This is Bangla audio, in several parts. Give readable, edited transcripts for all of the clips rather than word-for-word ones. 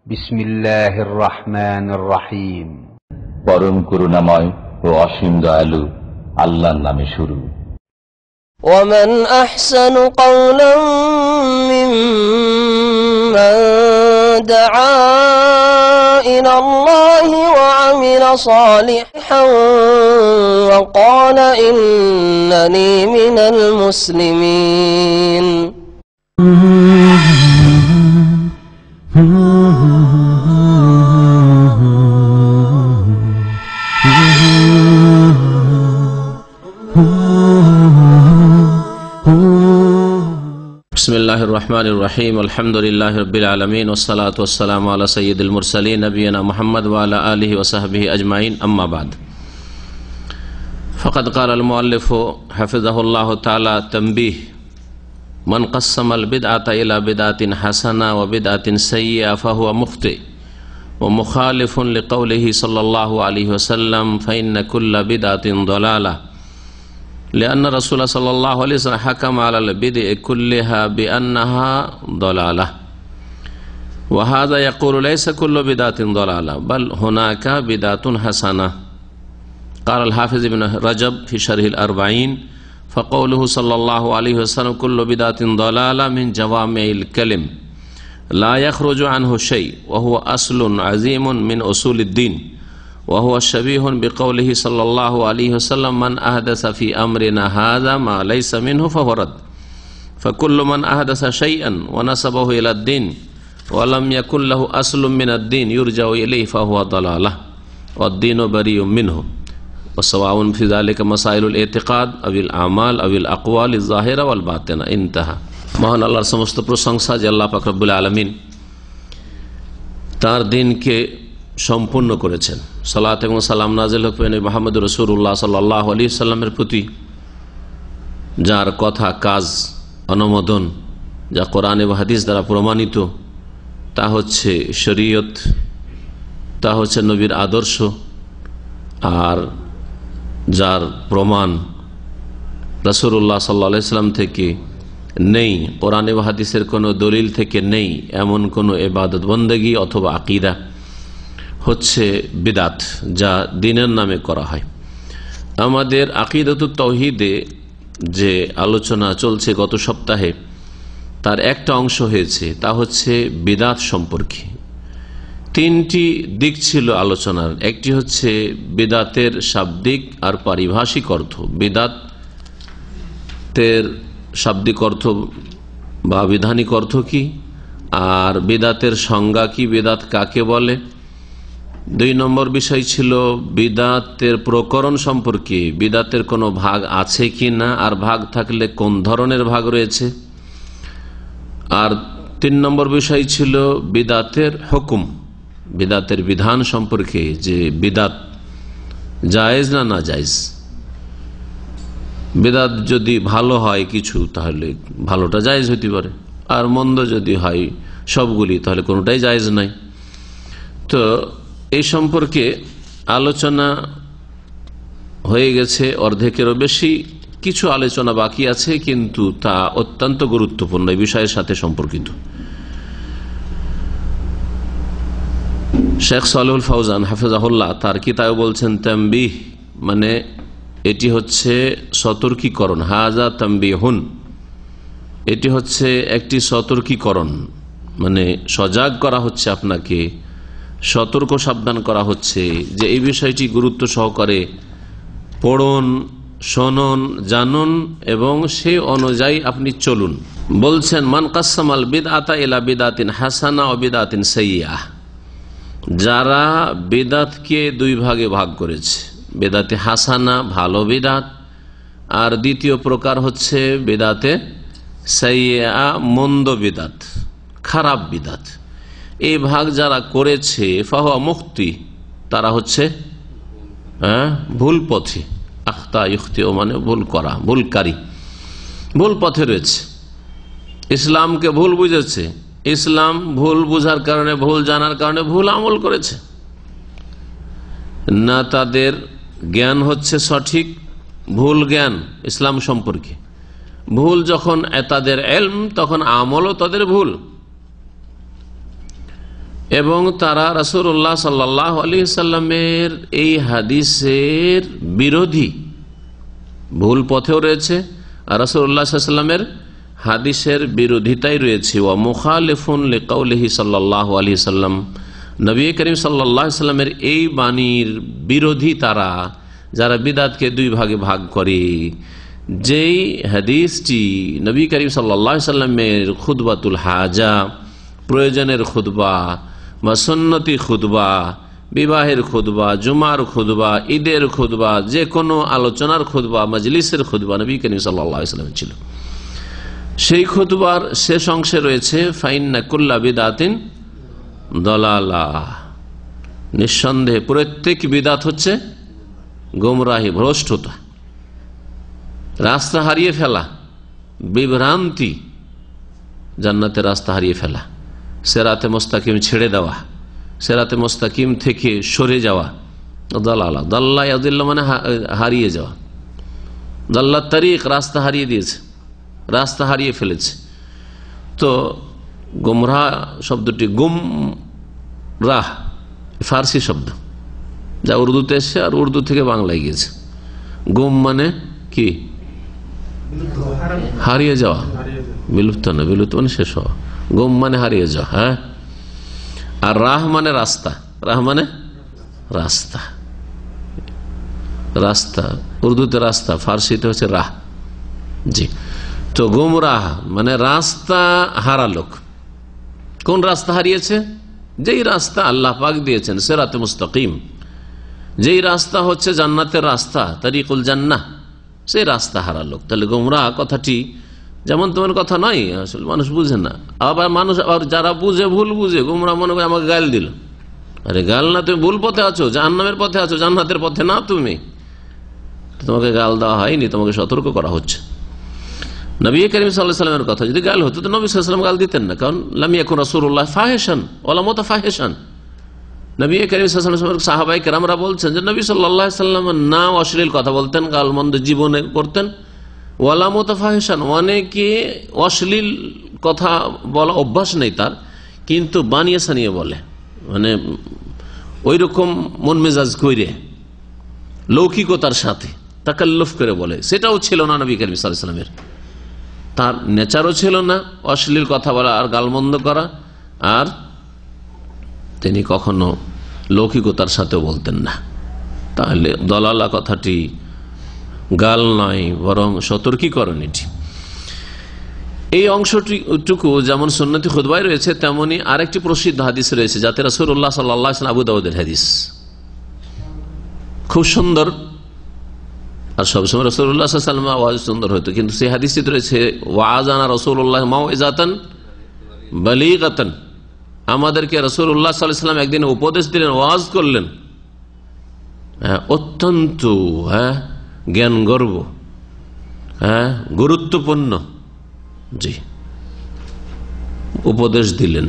বিসমিল্লাহির রহমানির রহিম। পরম করুণাময় ও অসীম দয়ালু আল্লাহর নামে শুরু। ومن أحسن قولا ممن دعا إلى الله وعمل صالحا وقال إنني من المسلمين. বিসমিল্লাহির রহমানির রহিম। আলহামদুলিল্লাহি রাব্বিল আলামিন ওয়াসসালাতু ওয়াসসালামু আলা সাইয়্যিদিল মুরসালিন নবিয়িনা মুহাম্মদ ওয়া আলা আলিহি ওয়া সাহবিহি আজমাইন, আম্মা বাদ। ফাকাদ ক্বালাল মুআল্লিফু হাফিজাহুল্লাহু তাআলা তানবীহ মান কাসসামাল বিদআতা ইলা বিদআতিন হাসানা ওয়া বিদআতিন সাইয়্যা ফাহুয়া মুখতি ওয়া মুখালিফুন লিকাউলিহি সাল্লাল্লাহু আলাইহি ওয়াসাল্লাম ফাইন্না কুল্লা বিদআতিন দালালা لأن رسول صلى الله عليه وسلم حكم على البدع كلها بأنها ضلالة وهذا يقول ليس كل بدعة ضلالة بل هناك بدعة حسنة. قال الحافظ ابن رجب في شرح الأربعين فقوله صلى الله عليه وسلم كل بدعة ضلالة من جوامع الكلم لا يخرج عنه شيء وهو أصل عظيم من أصول الدين وهو شبيه بقوله صلى الله عليه وسلم من أحدث في أمرنا هذا ما ليس منه فهو رد فكل من أحدث شيئا ونسبه إلى الدين ولم يكن له أصل من الدين يرجع إليه فهو ضلالة والدين بريء منه وسواء في ذلك مسائل الاعتقاد أو الأعمال أو الأقوال الظاهرة والباطنة. انتهى. মহান আল্লাহর সমস্ত প্রশংসা যে আল্লাহ পাক রব্বুল আলামিন তার দিনকে সম্পূর্ণ করেছেন। সালাত এবং সালাম নাজিল হোক মুহাম্মদ রাসূলুল্লাহ সাল্লাল্লাহু আলাইহি ওয়াসাল্লামের প্রতি, যার কথা, কাজ, অনুমোদন যা কোরআন এবং হাদিস দ্বারা প্রমাণিত, তা হচ্ছে শরীয়ত, তা হচ্ছে নবীর আদর্শ, আর যার প্রমাণ রাসূলুল্লাহ সাল্লাল্লাহু আলাইহি ওয়াসাল্লাম থেকে নেই, কোরআন এবং হাদিসের কোনো দলিল থেকে নেই, এমন কোনো ইবাদত বন্দেগী অথবা আকীদা হচ্ছে বিদাত, যা দ্বীনের নামে করা হয়। আমাদের আকীদাতুত তাওহীদে যে আলোচনা চলছে গত সপ্তাহে, তার একটা অংশ হয়েছে, তা হচ্ছে বিদাত সম্পর্কে। তিনটি দিক ছিল আলোচনার। একটি হচ্ছে বিদাতের শাব্দিক আর পারিভাষিক অর্থ, বিদাতের শাব্দিক অর্থ বা বিধানিক অর্থ কি, আর বিদাতের সংজ্ঞা কি, বিদাত কাকে বলে। 2 নম্বর বিষয় ছিল বিদাতের প্রকরণ সম্পর্কে, বিদাতের কোনো ভাগ আছে কি না, আর ভাগ থাকলে কোন ধরনের ভাগ রয়েছে। আর 3 নম্বর বিষয় ছিল বিদাতের হুকুম, বিদাতের বিধান সম্পর্কে, যে বিদাত জায়েজ না না জায়েজ। বিদাত যদি ভালো হয় কিছু, তাহলে ভালোটা জায়েজ হতে পারে, আর মন্দ যদি হয় সবগুলি, তাহলে কোনোটাই জায়েজ নাই। তো এই সম্পর্কে আলোচনা হয়ে গেছে, অর্ধেকেরও বেশি। কিছু আলোচনা বাকি আছে, কিন্তু তা অত্যন্ত গুরুত্বপূর্ণ, এই বিষয়ের সাথে সম্পর্কিত। শেখ সালেহুল ফাউজান হাফিজাহুল্লাহ তার কিতাবে বলছেন তানবীহ মানে এটি হচ্ছে সতর্কীকরণ, হাজা তানবীহুন, এটি হচ্ছে একটি সতর্কীকরণ, মানে সজাগ করা হচ্ছে, আপনাকে সতর্ক সাবধান করা হচ্ছে যে এই বিষয়টি গুরুত্ব সহকারে পড়ুন, শুনুন, জানুন এবং সে অনুযায়ী আপনি চলুন। বলছেন মান কাসসামাল বিদআতা ইলা বিদআতিন হাসানা ওয়া বিদআতিন সাইয়্যা, যারা বিদআতকে 2 ভাগে ভাগ করেছে, বিদআতে হাসানা ভালো বিদআত, আর দ্বিতীয় প্রকার হচ্ছে বিদআতে সাইয়্যা মন্দ বিদআত, খারাপ বিদআত। এই ভাগ যারা করেছে ফাহুয়া মুখতি, তারা হচ্ছে ভুল পথে, আখতা ইখতিউ মানে ভুল করা, ভুলকারী, ভুল পথে রয়েছে, ইসলামকে ভুল বুঝেছে, ইসলাম ভুল বুঝার কারণে, ভুল জানার কারণে ভুল আমল করেছে, না তাদের জ্ঞান হচ্ছে সঠিক, ভুল জ্ঞান ইসলাম সম্পর্কে, ভুল যখন তাদের ইলম, তখন আমলও তাদের ভুল। এবং তারা রাসূলুল্লাহ সাল্লাল্লাহু আলাইহি সাল্লামের এই হাদিসের বিরোধী, ভুল পথেও রয়েছে, আর রাসূলুল্লাহ সাল্লাল্লাহু আলাইহি সাল্লামের হাদিসের বিরোধিতাই রয়েছে। ওয়া মুখালিফুন লিকাউলিহি সাল্লাল্লাহু আলাইহি সাল্লাম, নবী করিম সাল্লাল্লাহু আলাইহি সাল্লামের এই বাণীর বিরোধী তারা, যারা বিদআতকে দুই ভাগে ভাগ করে। যেই হাদিসটি নবী করিম সাল্লাল্লাহু আলাইহি সাল্লামের খুতবাতুল হাজা, প্রয়োজনের খুতবা বা সুন্নতি খুতবা, বিবাহের খুতবা, জুমার খুতবা, ঈদের খুতবা, যে কোনো আলোচনার খুতবা, মজলিসের খুতবা নবী করিম সাল্লাল্লাহু আলাইহি সাল্লামের ছিল। সেই খুতবার শেষ অংশে রয়েছে ফাইন্না কুল্লা বিদআতিন দালালাহ, নিঃসন্দেহে প্রত্যেক বিদআত হচ্ছে গোমরাহি, ভ্রষ্টতা, রাস্তা হারিয়ে ফেলা, বিভ্রান্তি, জান্নাতের রাস্তা হারিয়ে ফেলা, সিরাতে মুস্তাকিম ছেড়ে দেওয়া, সিরাতে মুস্তাকিম থেকে সরে যাওয়া, দালালা, দাল্লা ইয়াদিল্লা মানে হারিয়ে যাওয়া, দাল্লা তারিক, রাস্তা হারিয়ে দিয়েছে, রাস্তা হারিয়ে ফেলেছে। তো গুমরাহ শব্দটি গুমরাহ ফার্সি শব্দ, যা উর্দুতে এসছে আর উর্দু থেকে বাংলায় গিয়েছে। গুম মানে কি? হারিয়ে যাওয়া, বিলুপ্ত না, বিলুপ্ত মানে শেষ হওয়া। গুম মানে হারিয়ে যাওয়া, হ্যাঁ। আর রাহ মানে রাস্তা, রাহ মানে রাস্তা, রাস্তা উর্দুতে রাস্তা, ফার্সিতে হচ্ছে রাহ। জি, তো গুমরাহ মানে রাস্তা হারা লোক। কোন রাস্তা হারিয়েছে? যেই রাস্তা আল্লাহ পাক দিয়েছেন, সিরাতে মুস্তাকিম, যেই রাস্তা হচ্ছে জান্নাতের রাস্তা, তারিকুল জান্নাহ, সেই রাস্তা হারা লোক। তাহলে গুমরাহ কথাটি যেমন তোমার কথা নয়, আসলে মানুষ বুঝে না। আবার মানুষ, আবার যারা বুঝে, ভুল বুঝে, গুমরাহ মনে করে আমাকে গাল দিল। আরে গাল না, তুমি ভুল পথে আছো, জাহান্নামের পথে আছো, জান্নাতের পথে না। তুমি, তোমাকে গাল দেওয়া হয়নি, তোমাকে সতর্ক করা হচ্ছে। নবী করিম সাল্লাল্লাহু আলাইহি ওয়াসাল্লামের কথা যদি গাল হতো তো নবী সাল্লাল্লাহু আলাইহি ওয়াসাল্লাম গাল দিতেন না, কারণ লাম ইয়াকুন রাসূলুল্লাহ ফাহিশান ওয়ালা মুতাফাহিশান। নবী করিম সাল্লাল্লাহু আলাইহি ওয়াসাল্লাম সাহাবায়ে কেরামরা বলছেন যে নবী সাল্লাল্লাহু আলাইহি ওয়াসাল্লাম না অশ্লীল কথা বলতেন, গালমন্দ জীবনে করতেন, ওয়ালা মুতাফাহিশান, অনেকে অশ্লীল কথা বলা অভ্যাস নেই তার, কিন্তু বানিয়ে সানিয়ে বলে, মানে ওই রকম মন মেজাজ কইরে, লৌকিকতার সাথে তাকাল্লুফ করে বলে, সেটাও ছিল না নবী করিম সাল্লাল্লাহু আলাইহি ওয়াসাল্লামের। তার নেচারও ছিল না অশ্লীল কথা বলা আর গালমন্দ করা, আর তিনি কখনো লৌকিকতার সাথে বলতেন না। তাহলে দলালা কথাটি গাল নয়, বরং সতর্কীকরণ এটি। এই অংশটুকু যেমন সুন্নতি খুতবায় রয়েছে, তেমনি আরেকটি প্রসিদ্ধ হাদিস রয়েছে, যাতে রাসূলুল্লাহ সাল্লাল্লাহু আলাইহি ওয়াসাল্লাম, আবু দাউদের হাদিস, খুব সুন্দর। আর সবসময় রাসূলুল্লাহ সাল্লাল্লাহু আলাইহি ওয়াসাল্লাম আওয়াজ সুন্দর হতো, কিন্তু সেই হাদিসটি রয়েছে ওয়াজানা রাসূলুল্লাহ মাউইজাতান বালিগাতান, আমাদেরকে রাসূলুল্লাহ সাল্লাল্লাহু আলাইহি ওয়াসাল্লাম একদিন উপদেশ দিলেন, ওয়াজ করলেন, অত্যন্ত জ্ঞান গর্ব, গুরুত্বপূর্ণ, জি, উপদেশ দিলেন,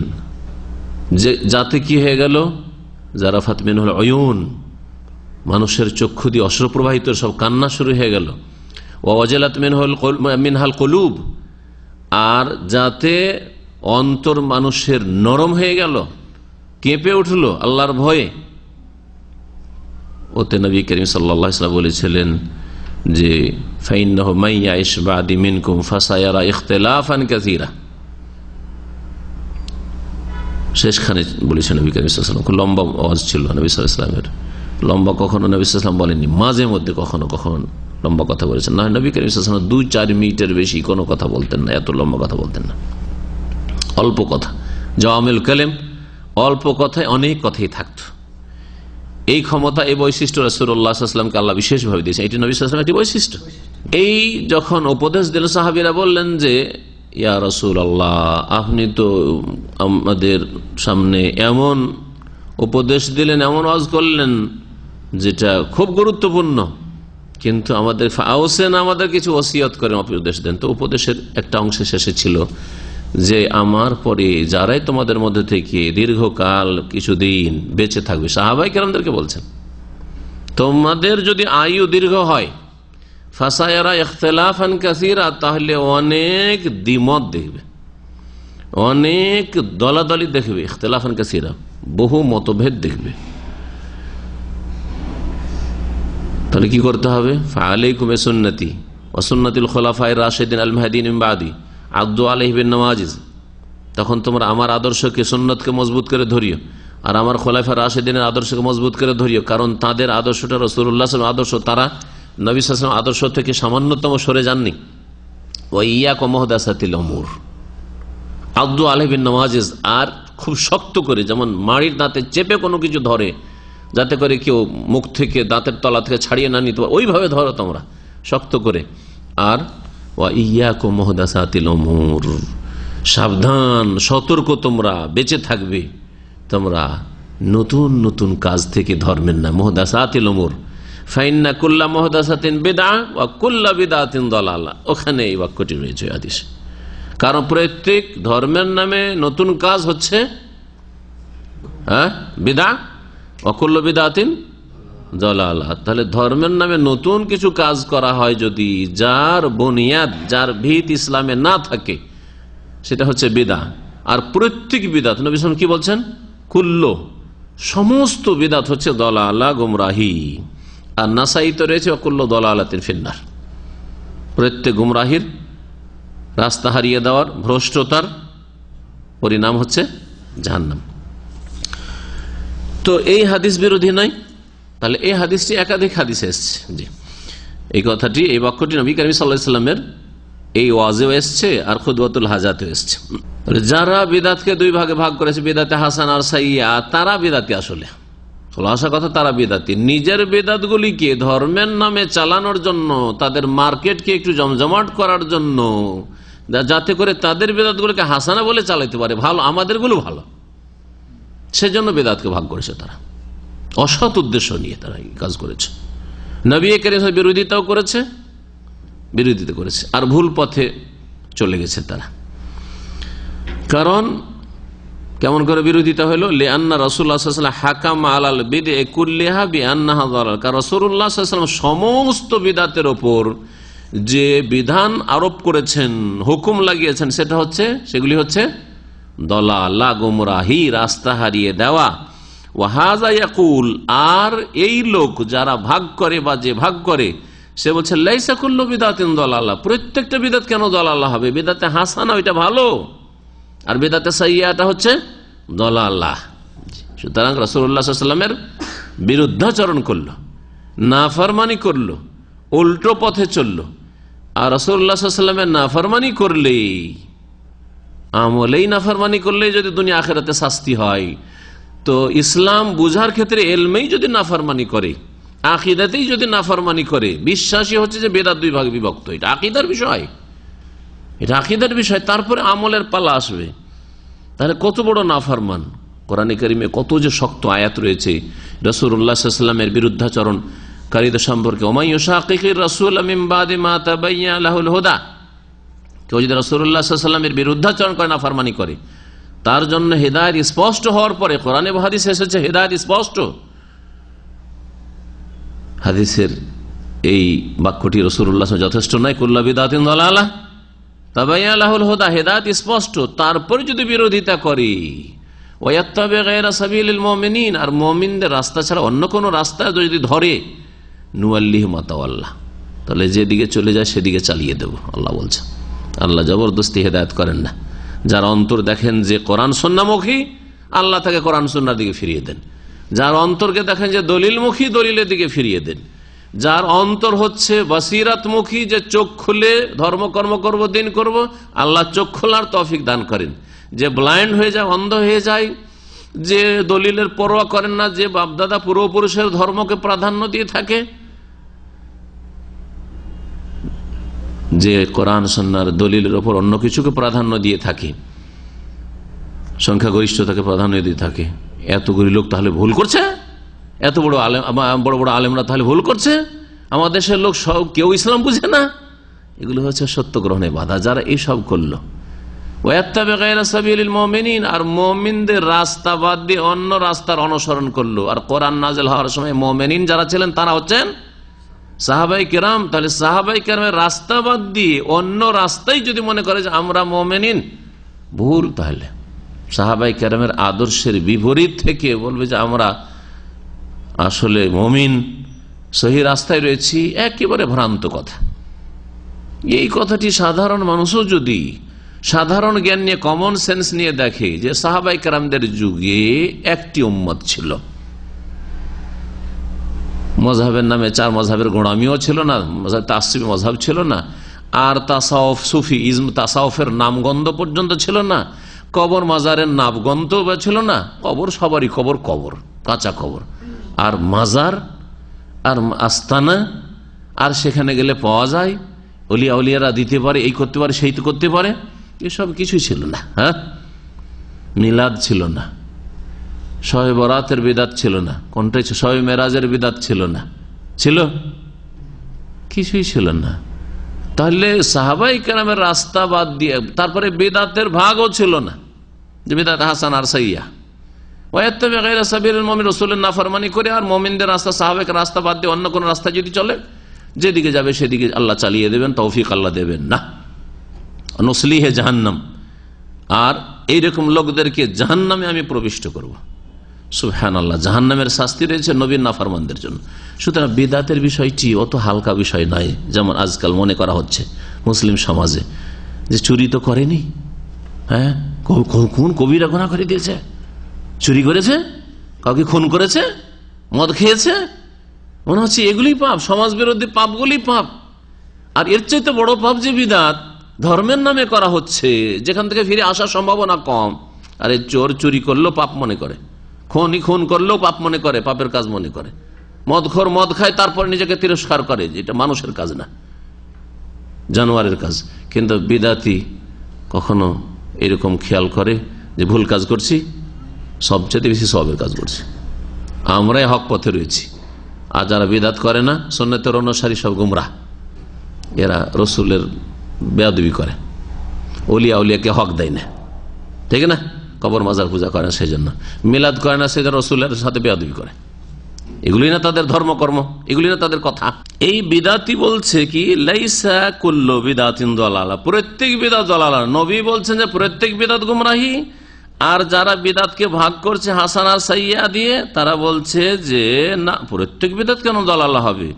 যে যাতে কি হয়ে গেল, জারাফাত মিনহুল উয়ুন, মানুষের চক্ষু দিয়ে অশ্রু প্রবাহিত, সব কান্না শুরু হয়ে গেল। ওয়াজালাত মিনহাল কুলুব, আর যাতে অন্তর মানুষের নরম হয়ে গেল, কেঁপে উঠলো আল্লাহর ভয়ে। ওতে নবী করিম সাল্লাল্লাহু আলাইহি ওয়াসাল্লাম বলেছিলেন যে ফাইন্নাহু মান ইয়াইশ বাদি মিনকুম ফাসায়ারা ইখতিলাফান কাসীরা। শেষখানে বলেছেন নবী করিম সাল্লাল্লাহু আলাইহি ওয়াসাল্লাম, খুব লম্বা আওয়াজ ছিল নবী সাল্লাল্লাহু আলাইহি ওয়াসাল্লামের। লম্বা কখনো নবী সাল্লাল্লাহু আলাইহি ওয়াসাল্লাম বলেননি, মাঝে মধ্যে কখনো কখনো লম্বা কথা বলেছেন। না, নবী করিম সাল্লাল্লাহু আলাইহি ওয়াসাল্লাম 2-4 মিনিটের বেশি কোনো কথা বলতেন না, এত লম্বা কথা বলতেন না, অল্প কথা, জাওয়ামিল কালিম, অল্প কথায় অনেক কথাই থাকতো। এই ক্ষমতা, এই বৈশিষ্ট্য রাসূলুল্লাহ সাল্লাল্লাহু আলাইহি ওয়াসাল্লামকে আল্লাহ বিশেষভাবে দিয়েছে, এটি নবী সাল্লাল্লাহু আলাইহি ওয়াসাল্লামের একটি বৈশিষ্ট্য। এই যখন উপদেশ দিলেন, সাহাবীরা বললেন যে ইয়া রাসূলুল্লাহ, আপনি তো আমাদের সামনে এমন উপদেশ দিলেন, এমন ওয়াজ করলেন যেটা খুব গুরুত্বপূর্ণ, কিন্তু আমাদের আওসেন, আমাদের কিছু ওসিয়ত করেন, উপদেশ দেন। তো উপদেশের একটা অংশ শেষে ছিল যে আমার পরে যারাই তোমাদের মধ্যে থেকে দীর্ঘকাল কিছুদিন বেঁচে থাকবে, সাহাবায়ে কেরামদেরকে বলছেন, তোমাদের যদি আয়ু দীর্ঘ হয়, ফাসায়ারা ইখতিলাফান কাসীরা, তাহলে অনেক দ্বিমত দেখবে, অনেক দলাদলি দেখবে, ইখতিলাফান কাসীরা, বহু মতভেদ দেখবে। তাহলে কি করতে হবে? ফাআলাইকুম বিসুন্নতি ওয়া সুন্নাতিল খুলাফায়ে রাশিদিন আল মাহদিয়িন মিন বাদি আদু আলাইহি বিন নওয়াজিজ। তখন তোমরা আমার আদর্শকে, সুন্নতকে মজবুত করে ধরিও, আর আমার খোলাফা রাশিদিনের আদর্শকে মজবুত করে ধরিও। কারণ তাদের আদর্শটা রাসূলুল্লাহ সাল্লাল্লাহু আলাইহি ওয়াসাল্লাম আদর্শ, তারা নবী সাল্লাল্লাহু আলাইহি ওয়াসাল্লাম আদর্শ থেকে সামান্যতম সরে যাননি। ওয়া ইয়াকুম মুহদাসাতিল উমুর আদু আলাইহি বিন নওয়াজিজ, আর খুব শক্ত করে, যেমন মাড়ির দাঁতে চেপে কোনো কিছু ধরে, যাতে করে কেউ মুখ থেকে, দাঁতের তলা থেকে ছাড়িয়ে না নিতে পারে, ওইভাবে ধরো তোমরা শক্ত করে। আর ওয়া ইয়াকুম মুহদাসাতিল উমুর, সাবধান, সতর্ক, তোমরা বেঁচে থাকবে, তোমরা নতুন নতুন কাজ থেকে ধর্মের না। মুহদাসাতিল উমুর ফাইন্না কুল্লা মুহদাসাতিন বিদআহ ওয়া কুল্লা বিদআতিন দালালাহ, ওখানে এই বাক্যটি রয়েছে হাদিসে। কারণ প্রত্যেক ধর্মের নামে নতুন কাজ হচ্ছে বিদআহ ওয়া কুল্লু বিদআতিন দালালাহ। তাহলে ধর্মের নামে নতুন কিছু কাজ করা হয় যদি, যার বুনিয়াদ, যার ভিত ইসলামে না থাকে, সেটা হচ্ছে বিদআহ। আর প্রত্যেক বিদআত, নবী সাল্লাল্লাহু আলাইহি ওয়াসাল্লাম কি বলছেন? কুল্লু, সমস্ত বিদআত হচ্ছে দালালা, গুমরাহি। আর নাসাইতে রয়েছে ওয়া কুল্লু দালালাতিন ফিন্নার, প্রত্যেক গুমরাহির, রাস্তা হারিয়ে দেওয়ার, ভ্রষ্টতার পরিণাম হচ্ছে জাহান্নাম। তো এই হাদিস বিরোধী নয়। তাহলে এই হাদিসটি একাধিক হাদিসে এসছে। জি, এই কথাটি, এই বাক্যটি নবী করিম সাল্লাল্লাহু আলাইহি ওয়াসাল্লামের এই ওয়াজেও এসছে, আর খুতবাতুল হাজাতেও এসছে। যারা বিদাতকে দুই ভাগে ভাগ করেছে, বিদাতে হাসান আর সাইয়্যা, তারা বিদাতি। আসলে খোলাসা কথা, তারা বিদাতি। নিজের বিদাতগুলিকে ধর্মের নামে চালানোর জন্য, তাদের মার্কেটকে একটু জমজমাট করার জন্য, যাতে করে তাদের বিদাতগুলোকে হাসানা বলে চালাতে পারে, ভালো, আমাদেরগুলো ভালো, সেজন্য বিদাতকে ভাগ করেছে তারা। অসৎ উদ্দেশ্য নিয়ে তারা এই কাজ করেছে। নবী করিম বিরোধিতাও করেছে, বিরোধিতা করেছে, আর ভুল পথে চলে গেছে তারা। কারণ কেমন করে বিরোধিতা হলো? লিআন্না রাসূলুল্লাহ সাল্লাল্লাহু আলাইহি ওয়াসাল্লাম হাকামা আলাল বিদআ কুল্লিহা বিআন্নাহা যালাল। কারণ রাসূলুল্লাহ সাল্লাল্লাহু আলাইহি ওয়াসাল্লাম সমস্ত বিদআতের উপর যে বিধান আরোপ করেছেন, হুকুম লাগিয়েছেন, সেটা হচ্ছে, সেগুলি হচ্ছে দলালা, গুমরাহি, রাস্তা হারিয়ে দেওয়া। ওয়া হাযা ইয়াকুল, আর এই লোক যারা ভাগ করে বা যে ভাগ করে, সে বলছে লাইসা কুল্লু বিদআতিন দালালা, প্রত্যেকটা বিদআত কেন দালালা হবে? বিদআতে হাসানা ওইটা ভালো, আর বিদআতে সাইয়্যাটা হচ্ছে দালালা। সুতরাং রাসূলুল্লাহ সাল্লাল্লাহু আলাইহি ওয়াসাল্লামের বিরুদ্ধাচরণ করলো, নাফরমানি করলো, উল্টো পথে চললো। আর রাসূলুল্লাহ সাল্লাল্লাহু আলাইহি ওয়াসাল্লামের নাফরমানি করলেই, আমলেই নাফরমানি করলেই যদি দুনিয়া আখিরাতে শাস্তি হয়, তো ইসলাম বুঝার ক্ষেত্রে এলমেই যদি নাফরমানি করে, আকীদাতেই যদি নাফরমানি করে, বিশ্বাসী হচ্ছে যে বেদাত দুই ভাগে বিভক্ত, এটা আকীদার বিষয়, এটা আকীদার বিষয়। তারপরে আমলের পালা আসবে। তাহলে কত বড় নাফরমান! কোরআনে কারিমে কত যে শক্ত আয়াত রয়েছে রাসূলুল্লাহ সাল্লাল্লাহু আলাইহি ওয়াসাল্লামের বিরুদ্ধাচরণকারীদের সম্পর্কে। ওয়া মান ইউশাকিকির রাসূলা মিন বাদি মা তাবায়্যানা লাহুল হুদা, কেউ যদি রাসূলুল্লাহ সাল্লাল্লাহু আলাইহি ওয়াসাল্লামের বিরুদ্ধাচরণ করে, নাফরমানি করে, তার জন্য হেদায়েত স্পষ্ট হওয়ার পরে, কোরআনে ও হাদিসে এসেছে হেদায়েত স্পষ্ট। হাদিসের এই বাক্যটি রাসূলুল্লাহ যথেষ্ট নয়? কুল্লু বিদআতিন দালালাহ তাবায়্যানা লাহুল হুদা, হেদায়েত স্পষ্ট, তারপরে যদি বিরোধিতা করে, ওয়া ইয়াত্তাবি গায়রা সাবিলিল মুমিনিন, আর মুমিনদের রাস্তা ছাড়া অন্য কোন রাস্তা যদি ধরে, নুওয়াল্লিহি মা তাওয়াল্লা, তাহলে যেদিকে চলে যায় সেদিকে চালিয়ে দেব, আল্লাহ বলছেন। আল্লাহ জবরদস্তি হেদায়েত করেন না। যার অন্তর দেখেন যে কোরআন সুন্নাহমুখী, আল্লাহ তাকে কোরআন সুন্নাহর দিকে ফিরিয়ে দেন। যার অন্তরকে দেখেন যে দলিলমুখী, দলিলের দিকে ফিরিয়ে দেন। যার অন্তর হচ্ছে বসিরাতমুখী, যে চোখ খুলে ধর্মকর্ম করব, দিন করব, আল্লাহ চোখ খোলার তৌফিক দান করেন। যে ব্লাইন্ড হয়ে যায়, অন্ধ হয়ে যায়, যে দলিলের পরোয়া করেন না, যে বাপদাদা পূর্বপুরুষের ধর্মকে প্রাধান্য দিয়ে থাকে, যে কোরআন সুন্নাহর দলিলের উপর অন্য কিছুকে প্রাধান্য দিয়ে থাকে, সংখ্যাগরিষ্ঠতাকে প্রাধান্য দিয়ে থাকে, এতগুলি লোক তাহলে ভুল করছে, এত বড় আলেম, বড় বড় আলেমরা তাহলে ভুল করছে, আমাদের দেশের লোক সব কেউ ইসলাম বুঝে না, এগুলো হচ্ছে সত্য গ্রহণে বাধা। যারা এইসব করলো, ওয়াত্তাবি গায়রা সাবিলিল মুমিনিন, আর মুমিনদের রাস্তা বাদ দিয়ে অন্য রাস্তার অনুসরণ করলো। আর কোরআন নাযিল হওয়ার সময় মুমিনিন যারা ছিলেন তারা হচ্ছেন সাহাবায়ে কেরাম। তাহলে সাহাবায়ে কেরামের রাস্তা বাদ দিয়ে অন্য রাস্তায় যদি মনে করে যে আমরা মুমিনিন, ভুল। তাহলে সাহাবায়ে কেরামের আদর্শের বিপরীত থেকে বলবে যে আমরা আসলে মুমিন, সহি রাস্তায় রয়েছি, একেবারে ভ্রান্ত কথা। এই কথাটি সাধারণ মানুষও যদি সাধারণ জ্ঞান নিয়ে, কমন সেন্স নিয়ে দেখে যে সাহাবায়ে কেরামদের যুগে একটি উম্মত ছিল, মজহাবের নামে 4 মজহাবের গোড়ামিও ছিল না, তাসসিফি মজহাব ছিল না, আর তাসাউফ, সুফি ইজম, তাসাউফের নামগন্ধ পর্যন্ত ছিল না, কবর মাজারের নামগন্ধ ছিল না। কবর সবারই কবর, কবর কাঁচা কবর, আর মাজার আর আস্তানা, আর সেখানে গেলে পাওয়া যায়, অলিয়া উলিয়ারা দিতে পারে, এই করতে পারে, সেই তো করতে পারে, এসব কিছুই ছিল না। হ্যাঁ, মিলাদ ছিল না, শবে বরাতের বিদাত ছিল না, কোনটাই শবে মেরাজের বিদাত ছিল না, ছিল কিছুই ছিল না। তাহলে সাহাবায়ে কেরামের রাস্তা বাদ দিয়ে তারপরে বিদাতের ভাগও ছিল না, যে বিদাত হাসান আর সাইয়া, ওয়াত্তাবি গায়রা সাবিলিল মুমিন, রাসূলের নাফরমানি করে আর মুমিনদের রাস্তা, সাহাবায়ের রাস্তা বাদ দিয়ে অন্য কোন রাস্তা যদি চলে, যেদিকে যাবে সেদিকে আল্লাহ চালিয়ে দেবেন, তৌফিক আল্লাহ দেবেন না। নুসলিহে জাহান্নাম, আর এইরকম লোকদেরকে জাহান্নামে আমি প্রবিষ্ট করব। সুবহানাল্লাহ, জাহান্নামের শাস্তি রয়েছে নবীর নাফরমানদের জন্য। সুতরাং বিদাতের বিষয়টি অত হালকা বিষয় নয়, যেমন আজকাল মনে করা হচ্ছে মুসলিম সমাজে, যে চুরি তো করেনি, হ্যাঁ, কোন কবিরা গুনাহ করে দিয়েছে, চুরি করেছে, কাউকে খুন করেছে, মদ খেয়েছে, মনে হচ্ছে এগুলি পাপ, সমাজ বিরোধী পাপগুলি পাপ। আর এর চাইতে বড় পাপ যে বিদাত ধর্মের নামে করা হচ্ছে, যেখান থেকে ফিরে আসার সম্ভাবনা কম। আরে চোর চুরি করলেও পাপ মনে করে, খুন করলেও পাপ মনে করে, পাপের কাজ মনে করে, মদখোর মদ খায় তারপর নিজেকে তিরস্কার করে, যেটা মানুষের কাজ না, জানোয়ারের কাজ। কিন্তু বিদাতি কখনো এরকম খেয়াল করে যে ভুল কাজ করছি, সবচেয়ে বেশি সওয়াবের কাজ করছি, আমরাই হক পথে রয়েছি। আর যারা বিদাত করে না, সুন্নতের অনুসারী, সব গুমরাহ, এরা রসুলের বেয়াদবি করে, ওলিয়া উলিয়াকে হক দেয় না, ঠিক না, কবর মাজার পূজা করে না, সেই জন্য মিলাদ করে না, সেই জন্য রসুলের সাথে বেয়াদবি করে। এগুলি না তাদের ধর্মকর্ম, এগুলি না তাদের কথা। এই বিদাতি বলছে কি, লাইসা কুল্লু বিদাতিন দালালা, প্রত্যেক বিদাত দালালা। নবী বলছেন যে প্রত্যেক বিদাত গুমরাহি। আর যারা বিদাতকে ভাগ করছে হাসান আর সাইয়া দিয়ে, তারা বলছে যে না, প্রত্যেক বিদাত কেন দালালা হবে,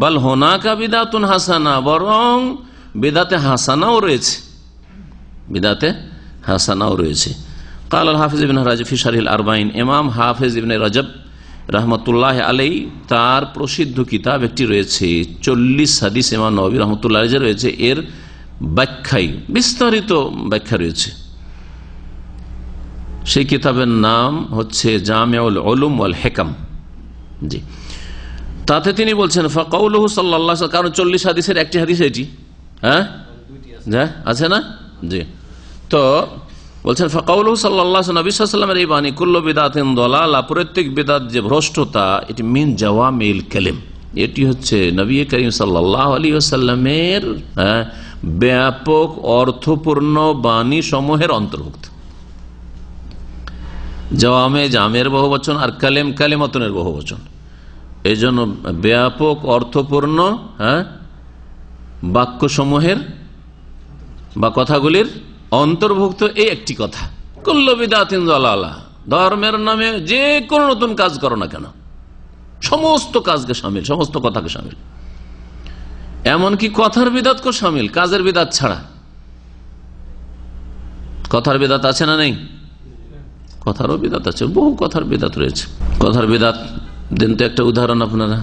বাল হোনাকা বিদাতুন হাসানা, বরং বিদাতে হাসানাও রয়েছে, বিদাতে হাসানাও রয়েছে। কাল আল হাফিজ ইবনে রাজব ফি শারহিল আরবাইন, ইমাম হাফিজ ইবনে রাজব রহমতুল্লাহ আলাই, তার প্রসিদ্ধ কিতাব একটি রয়েছে 40 হাদিস ইমাম নববী রহমতুল্লাহ আলাইহি রয়েছে, এর ব্যাখ্যায় বিস্তারিত ব্যাখ্যা রয়েছে। সেই কিতাবের নাম হচ্ছে জামিউল উলুম ওয়াল হিকাম। জি, তাতে তিনি বলছেন ফাকাউলুহু সাল্লাল্লাহু আলাইহি ওয়াসাল্লাম, কারণ 40 হাদিসের একটি হাদিস এটি, হ্যাঁ আছে না, জি। তো বলছেন ফাকাউলুহু সাল্লাল্লাহু আলাইহি ওয়াসাল্লাম, নবী সাল্লাল্লাহু আলাইহি ওয়াসাল্লামের এই বাণী, কুল্লু বিদাতিন দালালা, প্রত্যেক বিদাত যে ভ্রষ্টতা, এটি মিন জাওয়ামিল কালিম, এটি হচ্ছে নবী করিম সাল্লাল্লাহু আলাইহি ওয়াসাল্লামের ব্যাপক অর্থপূর্ণ বাণী সমূহের অন্তর্ভুক্ত। জাওয়ামে, জামের বহু বচন, আর কালেম, কালেমাতুনের বহু বচন। এই জন্য ব্যাপক অর্থপূর্ণ বাক্য সমূহের বা কথাগুলির অন্তর্ভুক্ত এই একটি কথা, কুল্লু বিদাতিন দালালা, ধর্মের নামে যে কোনো নতুন কাজ করো না কেন, সমস্ত কাজকে শামিল, সমস্ত কথাকে শামিল, এমনকি কথার বিদাতকে শামিল, কাজের বিদাত ছাড়া। কথার বিদাত আছে না নেই? কথারও বিদাত আছে, বহু কথার বিদাত রয়েছে। কথার বিদাত দিন তো একটা উদাহরণ আপনারা,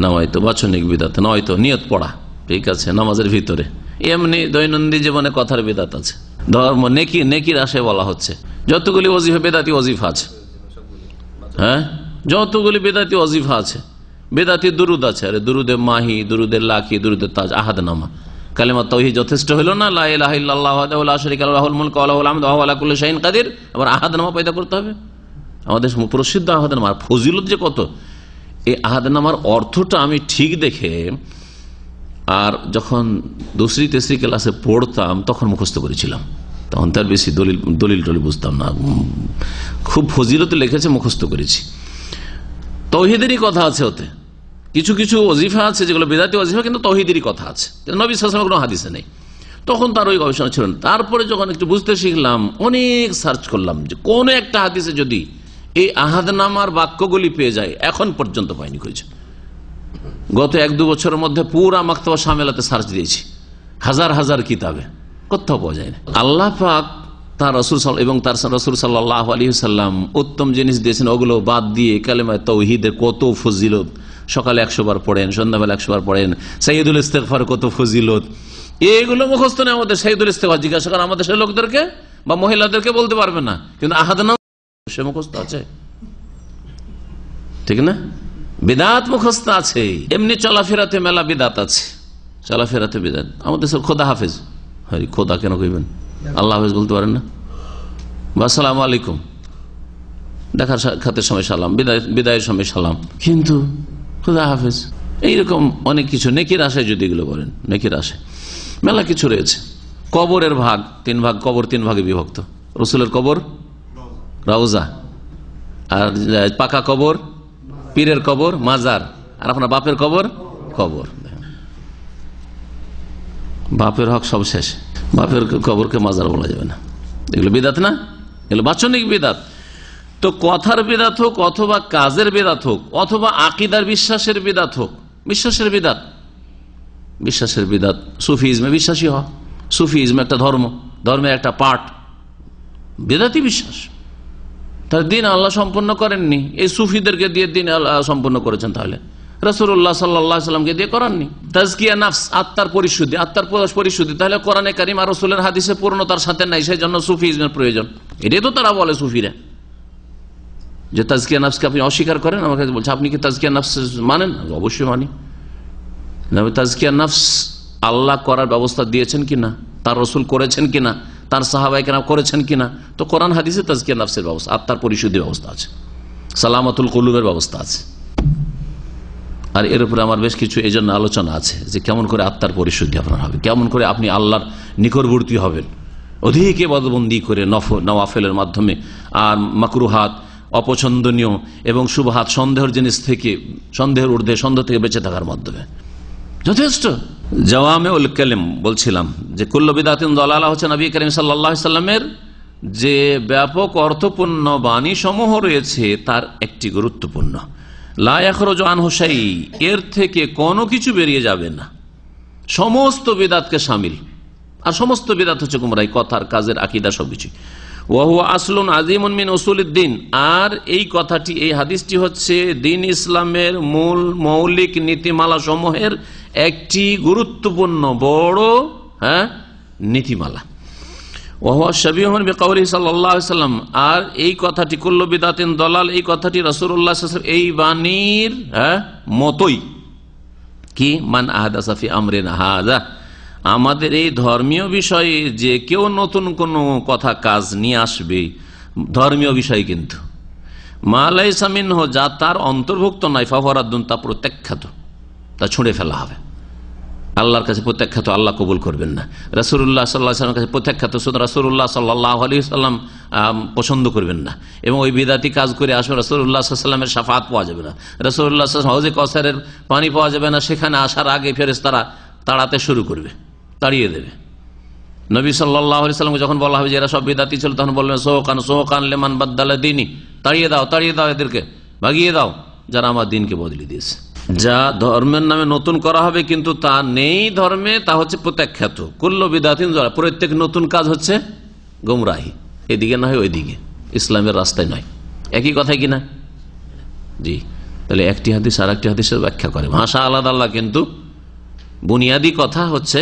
না হয়তো বাচনিক বিদাত, না হয়তো নিয়ত পড়া, ঠিক আছে, নামাজের ভিতরে। এমনি দৈনন্দিন জীবনে কথার বিদাত আছে। ধর্ম নেকি, নেকির আশায় বলা হচ্ছে যতগুলি ওজিফা, বেদাতি ওজিফা আছে, হ্যাঁ, যতগুলি বেদাতি ওজিফা আছে, বেদাতি দুরুদ আছে। আরে দুরুদে মাহি, দুরুদের লাখি, দুরুদের তাজ, আহাদ নামা, কালেমা তাওহীদ যথেষ্ট হলো না? লা ইলাহা ইল্লাল্লাহু ওয়াহদাহু লা শারীকা লাহু লাহুল মুলকু ওয়া লাহুল হামদু ওয়া হুয়া আলা কুল্লি শাইইন কাদির। আবার আহাদ নামা পয়দা করতে হবে। আমাদের প্রসিদ্ধ আহাদ নামার ফজিলত যে কত, এই আহাদ নামার অর্থটা আমি ঠিক দেখে, আর যখন 2রি 3রি ক্লাসে পড়তাম তখন মুখস্থ করেছিলাম, তখন তার বেশি দলিল টলিল বুঝতাম না। খুব ফজিলত লিখেছে, মুখস্থ করেছি। তাওহীদেরই কথা আছে ওতে, কিছু কিছু ওজিফা আছে যেগুলো বেদাতি ওজিফা, কিন্তু তাওহীদেরই কথা আছে, নবী সাল্লাল্লাহু আলাইহি ওয়াসাল্লামের কোনো হাদিসে নেই। তখন তার ওই গবেষণা ছিল না। তারপরে যখন একটু বুঝতে শিখলাম, অনেক সার্চ করলাম যে কোন একটা হাদিসে যদি এই আহাদনামার বাক্যগুলি পেয়ে যায়, এখন পর্যন্ত পাইনি খুঁজে। গত 1-2 বছরের মধ্যে পুরা মাকতাবা শামেলাতে সার্চ দিয়েছি, হাজার হাজার কিতাবে, কোথাও পাওয়া যায় না। আল্লাহ পাক তার রাসূল এবং তার রাসূল সাল্লাল্লাহু আলাইহি ওয়াসাল্লাম উত্তম জিনিস দিয়েছেন, ওগুলো বাদ দিয়ে কালেমায়ে তাওহীদের কত ফজিলত, সকালে 100 বার পড়েন, সন্ধ্যাবেলা 100 বার পড়েন, সাইয়্যিদুল ইস্তিগফার কত ফজিলত, এগুলো মুখস্থ নেই আমাদের। সাইয়্যিদুল ইস্তিগফার জিজ্ঞাসা করেন আমাদের সেই লোকদেরকে বা মহিলাদেরকে, বলতে পারবে না, কিন্তু আহাদনামা সে মুখস্থ আছে, ঠিক না? বিদাত মুখস্থ আছে। এমনি চলাফেরাতে মেলা বিদাত আছে, চলাফেরাতে বিদাত। আমাদের সব খোদা হাফেজ, হরি খোদা কেন কইবেন? আল্লাহ হাফেজ বলতে পারেন না? বা আসসালামু আলাইকুম, দেখার সাক্ষাতের সময় সালাম, বিদায়ের সময় সালাম, কিন্তু খোদা হাফেজ এইরকম অনেক কিছু নেকির আশায় যদি এগুলো বলেন, নেকির আশায় মেলা কিছু রয়েছে। কবরের ভাগ 3 ভাগ, কবর 3 ভাগে বিভক্ত। রসুলের কবর রওজা, আর পাকা কবর পীরের কবর মাজার, আর আপনার বাপের কবর কবর। বাপের হক সব শেষ, বাপের কবরকে মাজার বলা যাবে না। এগুলো বিদাত না, এগুলো বাচনিক বিদাত। তো কথার বিদাত হোক, অথবা কাজের বিদাত হোক, অথবা আকীদার বিশ্বাসের বিদাত হোক, বিশ্বাসের বিদাত, বিশ্বাসের বিদাত। সুফিজমে বিশ্বাসী হওয়া, সুফিজম একটা ধর্ম, ধর্মের একটা পার্ট, বিদাতি বিশ্বাস। তার দিন আল্লাহ সম্পন্ন করেননি, এই সুফিদেরকে দিয়ে দিন আল্লাহ সম্পন্ন করেছেন। তাহলে রাসূলুল্লাহ সাল্লাল্লাহু আলাইহি ওয়াসাল্লামকে দিয়ে করাননি। তাজকিয়া নাফস, আত্মার পরিশুদ্ধি, আত্মার পরিশুদ্ধি, তাহলে কোরআনে কারীম আর রাসূলের হাদিসে পূর্ণতার সাথে নাই, সেই জন্য সুফিজমের প্রয়োজন। এটাই তো তারা বলে সুফিরা, যে তাজকিয়া নাফসকে আপনি অস্বীকার করেন। আমার কাছে বলছে আপনি কি তাজকিয়া নাফস মানেন? অবশ্যই মানি। তাজকিয়া নাফস আল্লাহ করার ব্যবস্থা দিয়েছেন কিনা, তার রাসূল করেছেন কিনা, তার সাহাবায়ে কেরাম করেছেন কিনা? তো কোরআন হাদিসে তাজকিয়া নাফসের ব্যবস্থা, আত্মার পরিশুদ্ধির ব্যবস্থা আছে, সালামাতুল কুলুবের ব্যবস্থা আছে। আর এর উপরে আমার বেশ কিছু এই জন্য আলোচনা আছে, যে কেমন করে আত্মার পরিশুদ্ধি আপনার হবে, কেমন করে আপনি আল্লাহর নিকটবর্তী হবেন, অধিক ইবাদতবন্দি করে নওয়াফেলের মাধ্যমে, আর মাকরুহাত, অপছন্দনীয় এবং শুভহাত, সন্দেহের জিনিস থেকে, সন্দেহের ঊর্ধ্বে, সন্দেহ থেকে বেঁচে থাকার মাধ্যমে যথেষ্ট। জাওয়ামিউল কালিম বলছিলাম যে কুল্লু বিদআতিন দালালা হচ্ছে নবী করিম সাল্লাল্লাহু আলাইহি সাল্লামের যে ব্যাপক অর্থপূর্ণ বাণী সমূহ রয়েছে তার একটি গুরুত্বপূর্ণ। লা ইয়াখরুজু আনহু শাই, এর থেকে কোনো কিছু বেরিয়ে যাবে না, সমস্ত বিদআতকে শামিল। আর সমস্ত বিদআত হচ্ছে গুমরাহি, কথার, কাজের, আকীদা, সবকিছু। ওয়া হুয়া আসলুন আযীমুন মিন উসুলিদ্দিন, আর এই কথাটি, এই হাদিসটি হচ্ছে দ্বীন ইসলামের মূল মৌলিক নীতিমালা সমূহের একটি গুরুত্বপূর্ণ বড় নীতিমালা। ওয়া হুয়া শাবীহুন বিকাউলিহি সাল্লাল্লাহু আলাইহি ওয়াসাল্লাম, আর এই কথাটি কুল্লু বিদআতিন দালাল, এই কথাটি রাসূলুল্লাহ সাল্লাল্লাহু আলাইহি ওয়াসাল্লাম এই বাণীর মতোই। কি? মান আহদাসা ফি আমরিনা হাযা, আমাদের এই ধর্মীয় বিষয়ে যে কেউ নতুন কোনো কথা কাজ নিয়ে আসবে, ধর্মীয় বিষয় কিন্তু মা লাইসা মিনহু, যা তার অন্তর্ভুক্ত নয়, ফাহুয়া রাদ্দুন, তা প্রত্যাখ্যাত, তা ছুঁড়ে ফেলা হবে। আল্লাহর কাছে প্রত্যাখ্যাত, আল্লাহ কবুল করবেন না। রাসূলুল্লাহ সাল্লাল্লাহু আলাইহি ওয়াসাল্লামের কাছে প্রত্যাখ্যাত, শুধু রাসূলুল্লাহ সাল্লাল্লাহু আলাইহি ওয়াসাল্লাম পছন্দ করবেন না, এবং ওই বিদাতি কাজ করে আসবে রাসূলুল্লাহ সাল্লাল্লাহু আলাইহি ওয়াসাল্লামের শাফাআত পাওয়া যাবে না, রাসূলুল্লাহ সাল্লাল্লাহু আলাইহি ওয়াসাল্লাম হাউজে কাউসারের পানি পাওয়া যাবে না। সেখানে আসার আগে ফেরেশতারা তাড়াতে শুরু করবে, তাড়িয়ে দেবে। নবী সাল্লাল্লাহু আলাইহি ওয়াসাল্লামকে যখন বলা হবে যে এরা সব বিদাতি ছিল, তখন বললেন সোকান লিমান বাদদালা দীনি, তাড়িয়ে দাও, তাড়িয়ে দাও, এদেরকে ভাগিয়ে দাও যারা আমার দিনকে বদলে দিয়েছে। যা ধর্মের নামে নতুন করা হবে কিন্তু তা নেই ধর্মে, তা হচ্ছে প্রত্যাখ্যাত। কুল্লু বিদআতিন দালালা, প্রত্যেক নতুন কাজ হচ্ছে গোমরাহি, এদিকে না হয় ওইদিকে, ইসলামের রাস্তায় নয়। একই কথাই কিনা? জি। তাহলে একটি হাদিস আর একটি হাদিসের ব্যাখ্যা করে, ভাষা আলাদা আলাদা, কিন্তু বুনিয়াদী কথা হচ্ছে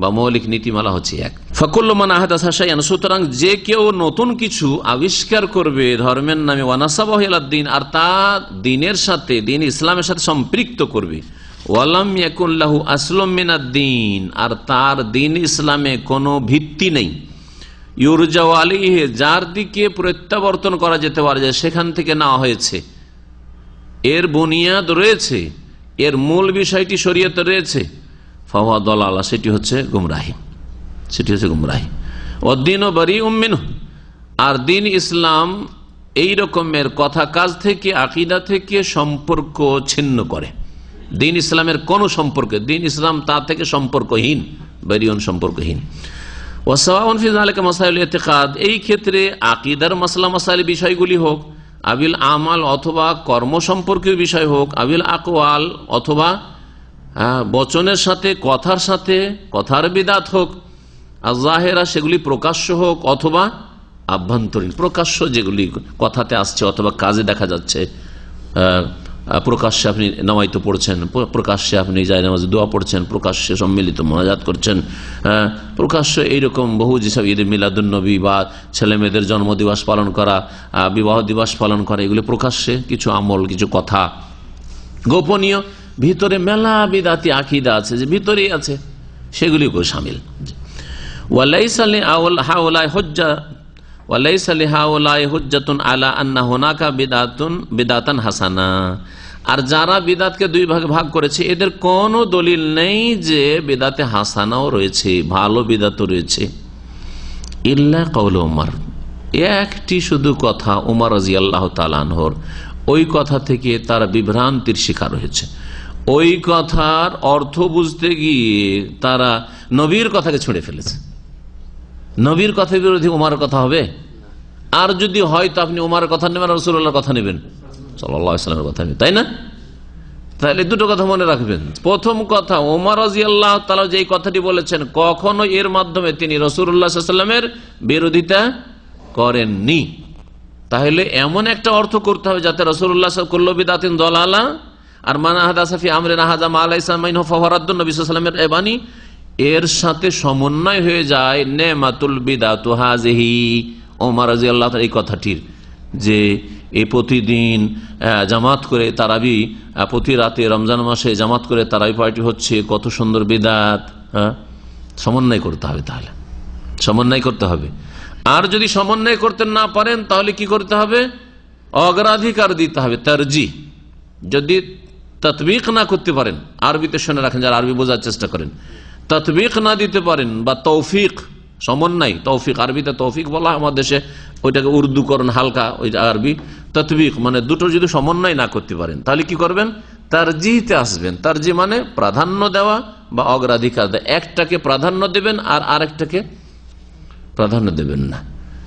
বা মৌলিক নীতিমালা হচ্ছে এক। ফাকুল্লু মান আহদাসা শাইআন, সুতরাং যে কেউ নতুন কিছু আবিষ্কার করবে ধর্মের নামে, ওয়ানাসাবাহু ইলা দ্বীন, আর তা দ্বীনের সাথে, দ্বীন ইসলামের সাথে সম্পৃক্ত করবে, ওয়ালাম ইয়াকুন লাহু আসলুম মিনাদ দ্বীন, আর তার দ্বীন ইসলামে কোনো ভিত্তি নেই, ইউরজাউ আলাইহি, যার দিকে প্রত্যাবর্তন করা যেতে পারে, যে সেখান থেকে নেওয়া হয়েছে, এর বুনিয়াদ রয়েছে, এর মূল বিষয়টি শরীয়তে রয়েছে, ফাহুয়া দালালা, সেটি হচ্ছে গুমরাহি, সেটি হচ্ছে গুমরাহি। ওয়াদ্দীনু বারীউম মিনহু, আর দ্বীন ইসলাম এই রকমের কথা কাজ থেকে, আকীদা থেকে সম্পর্ক ছিন্ন করে। দ্বীন ইসলামের কোন সম্পর্ক, দ্বীন ইসলাম তা থেকে সম্পর্কহীন, বেরিয়ন সম্পর্কহীন। ওয়াসাওয়াউন ফি যালিকা মাসাইল ইতিকাদ, এই ক্ষেত্রে আকীদার মাসলা মাসাইল বিষয়গুলি হোক, আবিল আমাল অথবা কর্ম সম্পর্কীয় বিষয় হোক, আবিল আকওয়াল অথবা বচনের সাথে কথার বিদাত হোক, আয-যাহিরা সেগুলি প্রকাশ্য হোক অথবা আভ্যন্তরীণ। প্রকাশ্য যেগুলি কথাতে আসছে অথবা কাজে দেখা যাচ্ছে, প্রকাশ্যে আপনি নামাইতে পড়ছেন, প্রকাশ্যে আপনি জায়নামাজে দোয়া পড়ছেন, প্রকাশ্যে সম্মিলিত মোনাজাত করছেন, প্রকাশ্য এইরকম বহু যেসব ঈদ মিলাদুন্নবী বা ছেলে মেয়েদের জন্মদিবস পালন করা, বিবাহ দিবস পালন করা, এগুলি প্রকাশ্যে কিছু আমল, কিছু কথা। গোপনীয় ভিতরে মেলা বিদাতি আকীদা আছে, যে ভিতরেই আছে, সেগুলিও শামিল। ওয়ালাইসা লিহাউলাই হুজ্জাতুন আলা আন্না হুনাকা বিদাতান হাসানা, আর যারা বিদাতকে দুই ভাগে ভাগ করেছে এদের কোনো দলিল নেই যে বিদাতে হাসানাও রয়েছে, ভালো বিদাতও রয়েছে। ইল্লা কওল উমর, একটি শুধু কথা উমর রাদিয়াল্লাহু তাআলা আনহুর, ওই কথা থেকে তারা বিভ্রান্তির শিকার হয়েছে। ওই কথার অর্থ বুঝতে গিয়ে তারা নবীর কথাকে ছুঁড়ে ফেলেছে। নবীর কথা বিরোধী উমারের কথা হবে? আর যদি হয় তো আপনি উমারের কথা নেবেন, রাসূলুল্লাহর কথা নেবেন, সাল্লাল্লাহু আলাইহি ওয়াসাল্লামের কথা নেবেন, তাই না? তাহলে দুটো কথা মনে রাখবেন। প্রথম কথা, ওমর রাদিয়াল্লাহু তাআলা যে কথাটি বলেছেন, কখনো এর মাধ্যমে তিনি রাসূলুল্লাহ সাল্লাল্লাহু আলাইহি ওয়াসাল্লামের বিরোধিতা করেননি। তাহলে এমন একটা অর্থ করতে হবে যাতে রাসূলুল্লাহ কুল্লু বিদাতিন দালালা আর মান আহদাসা ফি আমরিনা হাযা মা লাইসা মিনহু ফাহুয়া রাদ্দুন, নবী সাল্লাল্লাহু আলাইহি ওয়াসাল্লামের বাণী এর সাথে সমন্বয় হয়ে যায় নেমাতুল বিদাতু হাযিহি, ওমর রাদিয়াল্লাহু তাআলা এই কথাটির, যে এই প্রতিদিন জামাত করে তারাবি, প্রতি রাতে রমজান মাসে জামাত করে তারাবি পার্টি হচ্ছে, কত সুন্দর বিদাত। সমন্বয় করতে হবে, তাহলে সমন্বয় করতে হবে। আর যদি সমন্বয় করতে না পারেন তাহলে কি করতে হবে? অগ্রাধিকার দিতে হবে, তারজি। যদি তাতবিক না করতে পারেন, আরবিতে শুনে রাখেন যারা আরবি বোঝার চেষ্টা করেন, তাতবিক না দিতে পারেন বা তৌফিক, সমন্বয়, তৌফিক আরবিতে তৌফিক বলা, আমার দেশে ওইটাকে উর্দুকরণ হালকা, ওই আরবি তাতবিক মানে দুটো যদি সমন্বয় না করতে পারেন তাহলে কি করবেন? তারজিতে আসবেন। তারজি মানে প্রাধান্য দেওয়া বা অগ্রাধিকার দেওয়া, একটাকে প্রাধান্য দেবেন আর আরেকটাকে প্রাধান্য দেবেন না।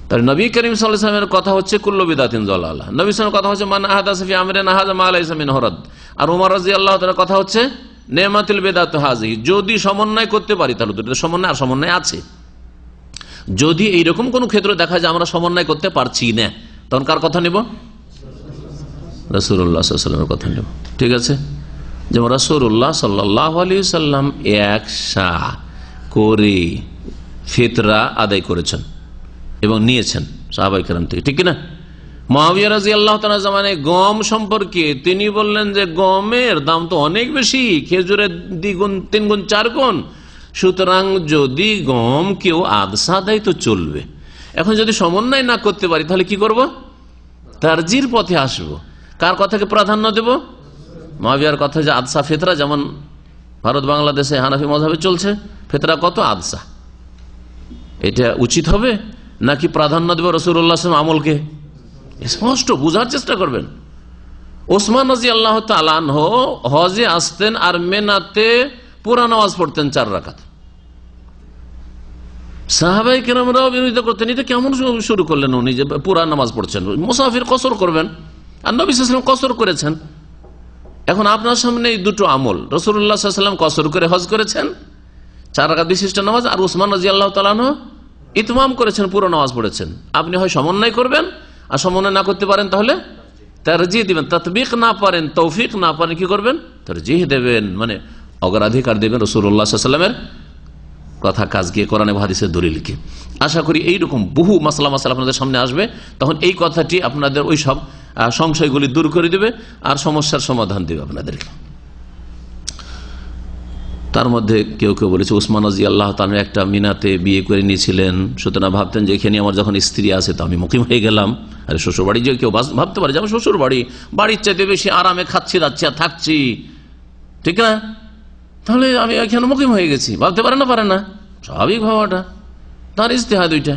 তাহলে নবী করিম সাল্লাল্লাহু আলাইহি ওয়াসাল্লামের কথা হচ্ছে কুল্লু বিদাতিন যালালা, নবী সাল্লাল্লাহু আলাইহি ওয়াসাল্লামের কথা হচ্ছে মান আহদাসা ফি আমরিনা হাযা মা লাইসা মিনহু রাদ, আর ওমর রাদিয়াল্লাহু তাআলার কথা হচ্ছে নেমাতুল বিদাতু হাযিহি। যদি সমন্বয় করতে পারি তাহলে দুটো সমন্বয়, আর সমন্বয় আছে। যদি এইরকম কোন ক্ষেত্র দেখা যায় আমরা সমন্বয় করতে পারছি না, তখন কার কথা নেব? রাসূলুল্লাহ সাল্লাল্লাহু আলাইহি ওয়াসাল্লামের কথা নেব। ঠিক আছে? যেমন রাসূলুল্লাহ সাল্লাল্লাহু আলাইহি ওয়াসাল্লাম এক সা করে ফিতরা আদায় করেছেন এবং নিয়েছেন সাহাবায়ে কেরাম থেকে, ঠিক কিনা? মুআবিয়া রাদিয়াল্লাহু তাআলা জামানায় গম সম্পর্কে তিনি বললেন যে গমের দাম তো অনেক বেশি, খেজুরের দ্বিগুণ, 3 গুণ 4 গুণ, সুতরাং যদি গম কেউ আদসা দেয় তো চলবে। এখন যদি সমন্বয় না করতে পারি তাহলে কি করব? তারজির পথে আসব। কার কথাকে প্রাধান্য দেব? মুআবিয়ার কথা, যে আদসা ফিতরা, যেমন ভারত বাংলাদেশে হানাফি মাযহাবে চলছে, ফিতরা কত, আদসা, এটা উচিত হবে নাকি প্রাধান্য দেব রাসূলুল্লাহ সাল্লাল্লাহু আলাইহি ওয়াসাল্লাম আমলকে? স্পষ্ট বুঝার চেষ্টা করবেন। ওসমান রাদিয়াল্লাহু তাআলা আনহু হজে আসতেন আর মেনাতে পুরা নামাজ পড়তেন 4 রাকাত। সাহাবায়ে কেরামরাও বিরোধিতা করতেন, এটা কেমন শুরু করলেন উনি যে পুরা নামাজ পড়ছেন? মুসাফির কসর করবেন, আর নবী সাল্লাল্লাহু আলাইহি ওয়াসাল্লাম কসর করেছেন। এখন আপনার সামনে এই দুটো আমল, রাসূলুল্লাহ সাল্লাল্লাহু আলাইহি ওয়াসাল্লাম কসর করে হজ করেছেন 4 রাকাত বিশিষ্ট নামাজ, আর ওসমান রাদিয়াল্লাহু তাআলা আনহু ইতমাম করেছেন, পুরো নামাজ পড়েছেন। আপনি হয় সমন্বয় করবেন, আর সমন্বয় না করতে পারেন তাহলে তারজিহ দিবেন। তাতবিক না পারেন, তৌফিক না পারেন, কি করবেন? তারজিহ দেবেন, মানে অগ্রাধিকার দেবেন রাসূলুল্লাহ সাল্লাল্লাহু আলাইহি ওয়াসাল্লামের কথা, কাজকে, কোরআন এবং হাদিসের দলিলকে। আশা করি এইরকম বহু মাসলা আপনাদের সামনে আসবে, তখন এই কথাটি আপনাদের ওই সব সংশয়গুলি দূর করে দেবে আর সমস্যার সমাধান দেবে আপনাদেরকে। তার মধ্যে কেউ কেউ বলেছে উসমান রাদিয়াল্লাহু তাআলা একটা মিনাতে বিয়ে করে নিয়েছিলেন, সুতরাং ভাবতেন যে এখানে আমার যখন স্ত্রী আছে তো আমি মুকিম হয়ে গেলাম। আর শ্বশুর বাড়ি যে কেউ ভাবতে পারে যে আমার শ্বশুর বাড়ি, বাড়ির চাইতে বেশি আরামে খাচ্ছি, যাচ্ছি আর থাকছি, ঠিক না? তাহলে আমি এখানে মুকিম হয়ে গেছি, ভাবতে পারে না? পারে না, স্বাভাবিক ভাবাটা, তার ইজতিহাদ ওইটা।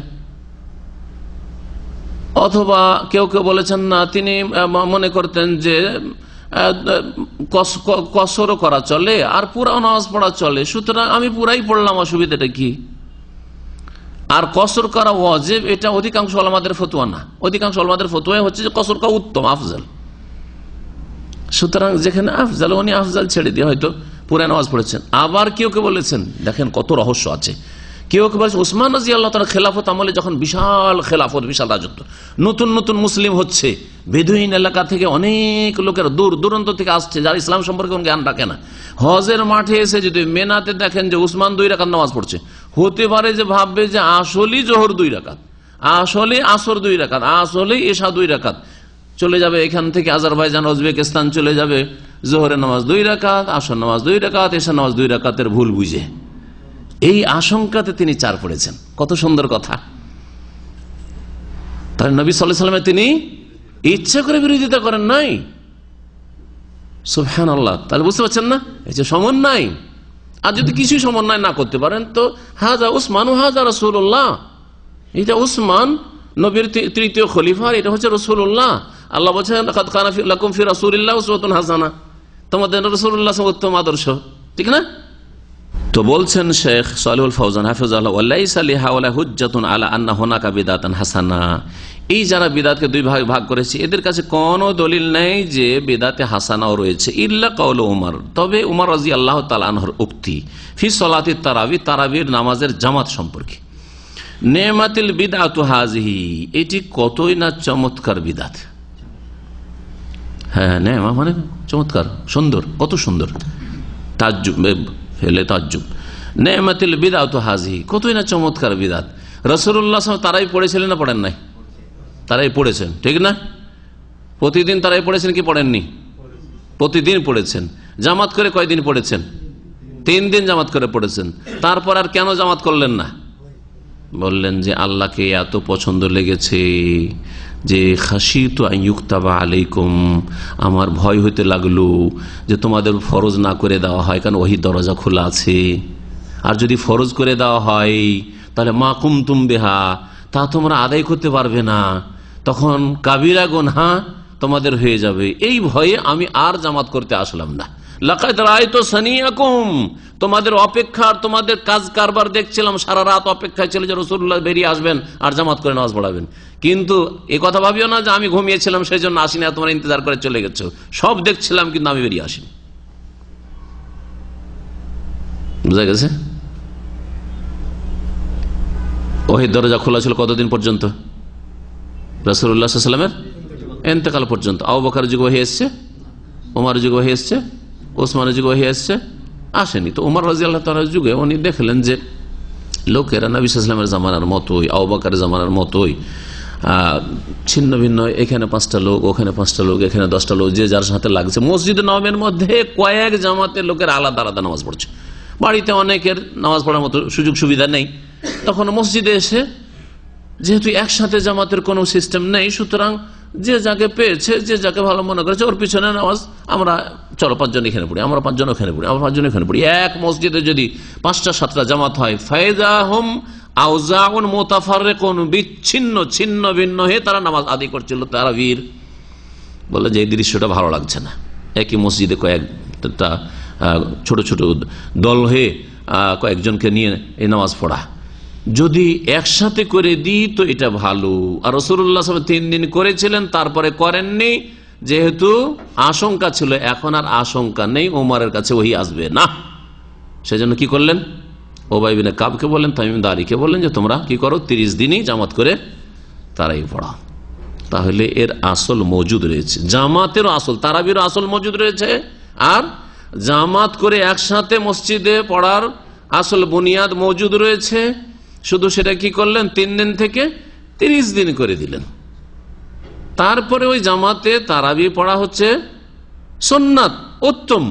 অথবা কেউ কেউ বলেছেন না, তিনি মনে করতেন যে কসরও করা চলে আর পুরা নামাজ পড়া চলে, সুতরাং আমি পুরাই পড়লাম, অসুবিধাটা কি? আর কসর করা ওয়াজিব, এটা অধিকাংশ ওলামাদের ফতোয়া না। অধিকাংশ ওলামাদের ফতোয়া হচ্ছে যে কসর করা উত্তম, আফজাল। সুতরাং যেখানে আফজাল, উনি আফজাল ছেড়ে দিয়ে হয়তো পুরা নামাজ পড়েছেন। আবার কেউ কে বলেছেন, দেখেন কত রহস্য আছে, কেউ কে বলেছেন উসমান রাদিয়াল্লাহু তাআলা খেলাফত আমলে যখন বিশাল খেলাফত, বিশাল রাজত্ব, নতুন নতুন মুসলিম হচ্ছে, বেদুইন এলাকা থেকে অনেক লোকের দূর দূরান্ত থেকে আসছে, যারা ইসলাম সম্পর্কে কোনো জ্ঞান রাখে না, হজের মাঠে এসে যদি মেনাতে দেখেন যে উসমান 2 রাকাত নামাজ পড়ছে, হতে পারে যে ভাববে যে আসলেই জোহর 2 রাকাত, আসলে আসর 2 রাকাত, আসলে এশা 2 রাকাত। চলে যাবে এখান থেকে আজারবাইজান, উজবেকিস্তান চলে যাবে, জোহরের নামাজ 2 রাকাত, আসর নামাজ 2 রাকাত, এশা নামাজ 2 রাকাতের ভুল বুঝে। এই আশঙ্কাতে তিনি 4 পড়েছেন। কত সুন্দর কথা। তাই নবী সাল্লাল্লাহু আলাইহি ওয়াসাল্লাম তিনি ইচ্ছা করে বিরোধিতা করেন নাই। সুবহানাল্লাহ। তাহলে বুঝতে পারছেন না, এই যে সমন্বয়। আর যদি কিছুই সমন্বয় না করতে পারেন তো হাজা উসমান হাজা রাসূলুল্লাহ, এটা উসমান নবীর 3য় খলিফা, এটা হচ্ছে রাসূলুল্লাহ। আল্লাহ বলেছেন লাকাদ কানা লাকুম ফি রাসূলিল্লাহি উসওয়াতুন হাসানাহ, তোমাদের রাসূলুল্লাহ উত্তম আদর্শ, ঠিক না? তো বলছেন শেখ সালেহুল ফৌজান হাফিজাহুল্লাহ, ওয়ালাইসা লিহাওলা হুজ্জাতুন আলা আন্না হুনাকা বিদআতান হাসানা। এই যারা বিদআতকে 2 ভাগ করেছে, এদের কাছে কোনো দলিল নেই যে বিদআতে হাসানাও রয়েছে, ইল্লা কাউলু উমর, তবে উমর রাদিয়াল্লাহু তাআলা আনহুর উক্তি ফি সলাতি তারাবি, তারাবির নামাজের জামাত সম্পর্কে, নেমাতিল বিদআতু হাযিহি, এটি কতই না চমৎকার বিদআত। হ্যাঁ, নেমা মানে চমৎকার, সুন্দর, কত সুন্দর, তাজ্জুব ফেলে তাজ্জুব, নেমাতিল বিদআতু হাযিহি, কতই না চমৎকার বিদআত। রাসূলুল্লাহ সাল্লাল্লাহু আলাইহি ওয়াসাল্লাম তারাই পড়েছিলেন না পড়েন নাই? তারাই পড়েছেন, ঠিক না? প্রতিদিন তারাই পড়েছেন কি পড়েননি? প্রতিদিন পড়েছেন। জামাত করে কয়দিন পড়েছেন? 3 দিন জামাত করে পড়েছেন। তারপর আর কেন জামাত করলেন না? বললেন যে আল্লাহকে এত পছন্দ লেগেছে যে খাশিতু আন ইউকতাবা আলাইকুম, আমার ভয় হইতে লাগলো যে তোমাদের ফরজ না করে দেওয়া হয়, কারণ ওহী দরজা খোলা আছে। আর যদি ফরজ করে দেওয়া হয় তাহলে মা কুমতুম বিহা, তা তোমরা আদায় করতে পারবে না, তখন কাবিরা গুনাহ তোমাদের হয়ে যাবে। এই ভয়ে আমি আর জামাত করতে আসলাম না। লাকাদ রাআইতু সানিয়াকুম, তোমাদের অপেক্ষা, তোমাদের কাজ কারবার দেখছিলাম, সারা রাত অপেক্ষায় ছিল যে রাসূলুল্লাহ বেরিয়ে আসবেন আর জামাত করে নামাজ পড়াবেন। কিন্তু এই কথা ভাবিও না যে আমি ঘুমিয়েছিলাম সেই জন্য আসিনি, আর তোমরা ইন্তজার করে চলে গেছো। সব দেখছিলাম কিন্তু আমি বেরিয়ে আসিনি। বুঝা গেছে? ওহীর দরজা খোলা ছিল কতদিন পর্যন্ত? রাসূলুল্লাহ সাল্লাল্লাহু আলাইহি ওয়াসাল্লামের ইন্তেকাল পর্যন্ত। আবু বকরের যুগে ওহী এসেছে, ওমরের যুগে ওহী এসেছে, ওসমানের যুগে ওহী এসেছে, আসেনি। তো ওমর রাদিয়াল্লাহু তাআলার যুগে উনি দেখলেন যে লোকেরা নবী সাল্লাল্লাহু আলাইহি ওয়াসাল্লামের জামানার মতোই, আবু বকরের জামানার মতোই ছিন্ন ভিন্ন, এখানে 5টা লোক, ওখানে 5টা লোক, এখানে 10টা লোক, যে যার সাথে লাগছে। মসজিদে নববীর মধ্যে কয়েক জামাতের লোকের আলাদা আলাদা নামাজ পড়ছে। বাড়িতে অনেকের নামাজ পড়ার মতো সুযোগ সুবিধা নেই, তখন মসজিদে এসে যেহেতু একসাথে জামাতের কোনো সিস্টেম নেই, সুতরাং যে যাকে পেয়েছে, যে যাকে ভালো মনে করেছে, ওর পিছনে নামাজ, আমরা চলো 5 জন এখানে পড়ি, আমরা 5 জন ওখানে পড়ি, আমরা 5 জন এখানে পড়ি। এক মসজিদে যদি 5টা 7টা জামাত হয়, ফায়দাহুম আউজাউন মুতাফাররিকুন, বিচ্ছিন্ন ছিন্ন ভিন্ন হয়ে তারা নামাজ আদায় করছিল তারাবির। বলে যে এই দৃশ্যটা ভালো লাগছে না, একই মসজিদে কয়েকটা ছোট ছোট দল হয়ে কয়েকজনকে নিয়ে এই নামাজ পড়া। যদি একসাথে করে দিই তো এটা ভালো। আর রাসূলুল্লাহ সাল্লাল্লাহু আলাইহি ওয়াসাল্লাম 3 দিন করেছিলেন, তারপরে করেননি, যেহেতু আশঙ্কা ছিল। এখন আর আশঙ্কা নেই, ওমরের কাছে ওহী আসবে না, সেজন্য কি করলেন? উবাই বিন কাবকে বললেন, তামিম দারিকে বললেন যে তোমরা কি করো, 30 দিনই জামাত করে তারাই পড়াও। তাহলে এর আসল মজুদ রয়েছে, জামাতেরও আসল, তারাবিরও আসল মজুদ রয়েছে। আর জামাত করে একসাথে মসজিদে পড়ার আসল বুনিয়াদ মজুদ রয়েছে। শুধু সেটা কি করলেন, 3 দিন থেকে 30 দিন করে দিলেন। তারপরে ওই জামাতে তারাবি পড়া হচ্ছে সুন্নাত, উত্তম।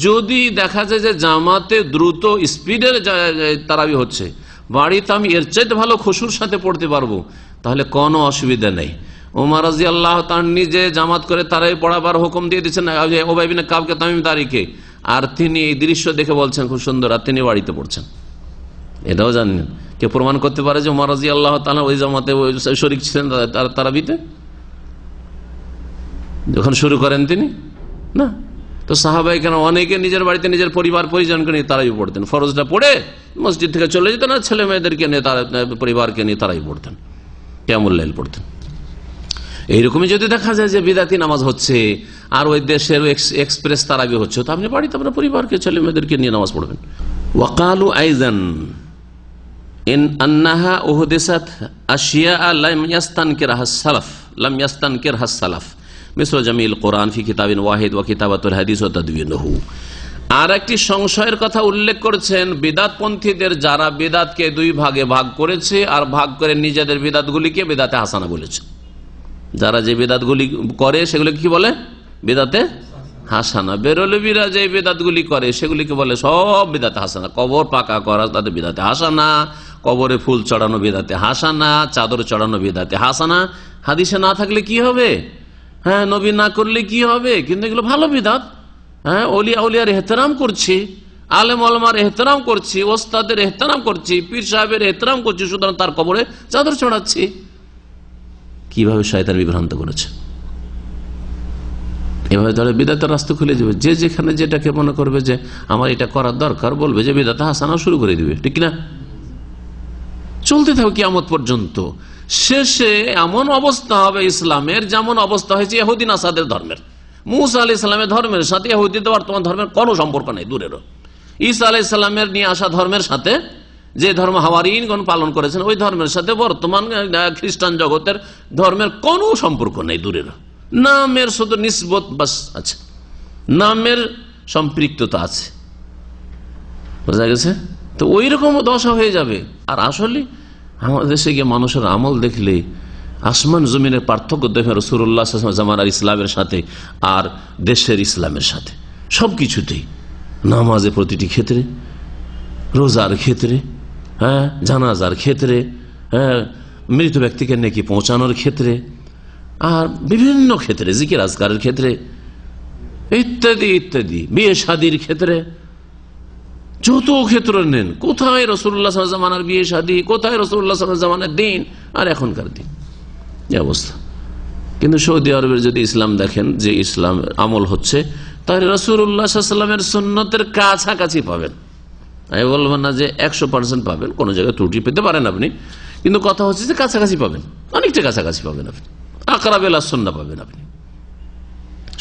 যদি দেখা যায় যে জামাতে দ্রুত স্পিডের তারাবি হচ্ছে, বাড়িতে আমি এর চাইতে ভালো খুশুর সাথে পড়তে পারবো, তাহলে কোনো অসুবিধা নেই। ওমর রাদিয়াল্লাহু তাআলা নিজে জামাত করে তারাবি পড়াবার হুকুম দিয়ে দিচ্ছেন উবাই বিন কাবকে, তামিম দারিকে, আর তিনি এই দৃশ্য দেখে বলছেন খুব সুন্দর, আর তিনি বাড়িতে পড়ছেন। এটাও জানেন, কে প্রমাণ করতে পারে যে ওমর রাদিয়াল্লাহু তাআলা ওই জামাতে শরীক ছিলেন তারাবিতে যখন শুরু করেন তিনি? না। তো সাহাবায়ে কেরাম অনেকে নিজের বাড়িতে নিজের পরিবার পরিজনকে নিয়ে তারাই পড়তেন, ফরজটা পড়ে মসজিদ থেকে চলে যেতেন, আর ছেলে মেয়েদেরকে নিয়ে তারা পরিবারকে নিয়ে তারাই পড়তেন, কিয়ামুল লাইল পড়তেন। এইরকমই যদি দেখা যায় যে বিদাতি নামাজ হচ্ছে আর ওই দেশের এক্সপ্রেস তার আগে হচ্ছে, তো আপনি বাড়িতে আপনার পরিবারকে ছেলে মেয়েদেরকে নিয়ে নামাজ পড়বেন। ওয়াকালু আইজান ইন আন্নাহা উহদিসাত আশিয়া লাম ইয়াস্তানকিরহা সালাফ লাম ইয়াস্তানকিরহা সালাফ মিসল জামিল কোরআন ফি কিতাবিন ওয়াহিদ ওয়া কিতাবাতুল হাদিস ওয়া তাদওয়িনুহু। আর একটি সংশয়ের কথা উল্লেখ করেছেন, বিদাতপন্থীদের যারা বিদাতকে দুই ভাগে ভাগ করেছে আর ভাগ করে নিজেদের বিদাতগুলিকে বিদাতে হাসানা বলেছে। যারা যে বিদাতগুলি করে সেগুলি কি বলে? বিদাতে হাসানা। বেরলবীরা যে বিদাতগুলি করে সেগুলিকে বলে সব বিদাতে হাসানা। কবর পাকা করা তাদের বিদাতে হাসানা, কবরে ফুল চড়ানো বিদাতে হাসানা, চাদর চড়ানো বিদাতে হাসানা। হাদিসে না থাকলে কি হবে? হ্যাঁ, নবী না করলে কি হবে? কিন্তু এগুলো ভালো বিদাত। হ্যাঁ, অলিয়া উলিয়ার এহতেরাম করছি, আলেম ওলামার এহতেরাম করছি, ওস্তাদের এহতেরাম করছি, পীর সাহেবের এহতেরাম করছি, সুতরাং তার কবরে চাদর চড়াচ্ছি। কিভাবে শয়তান বিভ্রান্ত করেছে। এভাবে তাহলে বিদাতের রাস্তা খুলে যাবে। যে যেখানে যেটাকে মনে করবে যে আমার এটা করার দরকার, বলবে যে বিদাতে হাসানা শুরু করে দিবে, ঠিক না? চলতে থাকবে কিয়ামত পর্যন্ত। শেষে এমন অবস্থা হবে ইসলামের যেমন অবস্থা হয়েছে ইহুদি নাসাদের ধর্মের। মুসা আলাইহিস সালামের ধর্মের সাথে ইহুদিদের বর্তমান ধর্মের কোনো সম্পর্ক নেই, দূরেরও। ঈসা আলাইহিস সালামের নিয়ে আসা ধর্মের সাথে, যে ধর্ম হাওয়ারিয়িনগণ পালন করেছেন, ওই ধর্মের সাথে বর্তমান খ্রিস্টান জগতের ধর্মের কোনো সম্পর্ক নেই, দূরেরও। নামের শুধু নিসবত বাস আছে, নামের সম্পৃক্ততা আছে, বোঝা গেছে? তো ওই রকম দশা হয়ে যাবে। আর আসলে আমাদের দেশে গিয়ে মানুষের আমল দেখলে আসমান জমিনের পার্থক্য দেখে রাসূলুল্লাহ সাল্লাল্লাহু আলাইহি ওয়াসাল্লাম জামানার ইসলামের সাথে আর দেশের ইসলামের সাথে সবকিছুতেই, নামাজে প্রতিটি ক্ষেত্রে, রোজার ক্ষেত্রে, হ্যাঁ, জানাজার ক্ষেত্রে, হ্যাঁ, মৃত ব্যক্তিকে নেকি পৌঁছানোর ক্ষেত্রে, আর বিভিন্ন ক্ষেত্রে, জিকির আজকারের ক্ষেত্রে, ইত্যাদি ইত্যাদি, বিয়ে শাদীর ক্ষেত্রে, যত ক্ষেত্র নেন, কোথায় রাসূলুল্লাহ সাল্লাল্লাহু আলাইহি ওয়াসাল্লাম জামানার বিয়ে শাদী, কোথায় রাসূলুল্লাহ সাল্লাল্লাহু আলাইহি ওয়াসাল্লাম জামানার দিন আর এখনকার দিন, এই অবস্থা। কিন্তু সৌদি আরবের যদি ইসলাম দেখেন, যে ইসলাম আমল হচ্ছে, তাহলে রাসূলুল্লাহ সাল্লাল্লাহু আলাইহি ওয়াসাল্লামের সুন্নতের কাছাকাছি পাবেন। আমি বলবো না যে 100% পাবেন, কোন জায়গায় ত্রুটি পেতে পারেন আপনি, কিন্তু কথা হচ্ছে যে কাছাকাছি পাবেন, অনেকটা কাছাকাছি পাবেন আপনি, আকরাব ইলা সুন্নাহ পাবেন আপনি,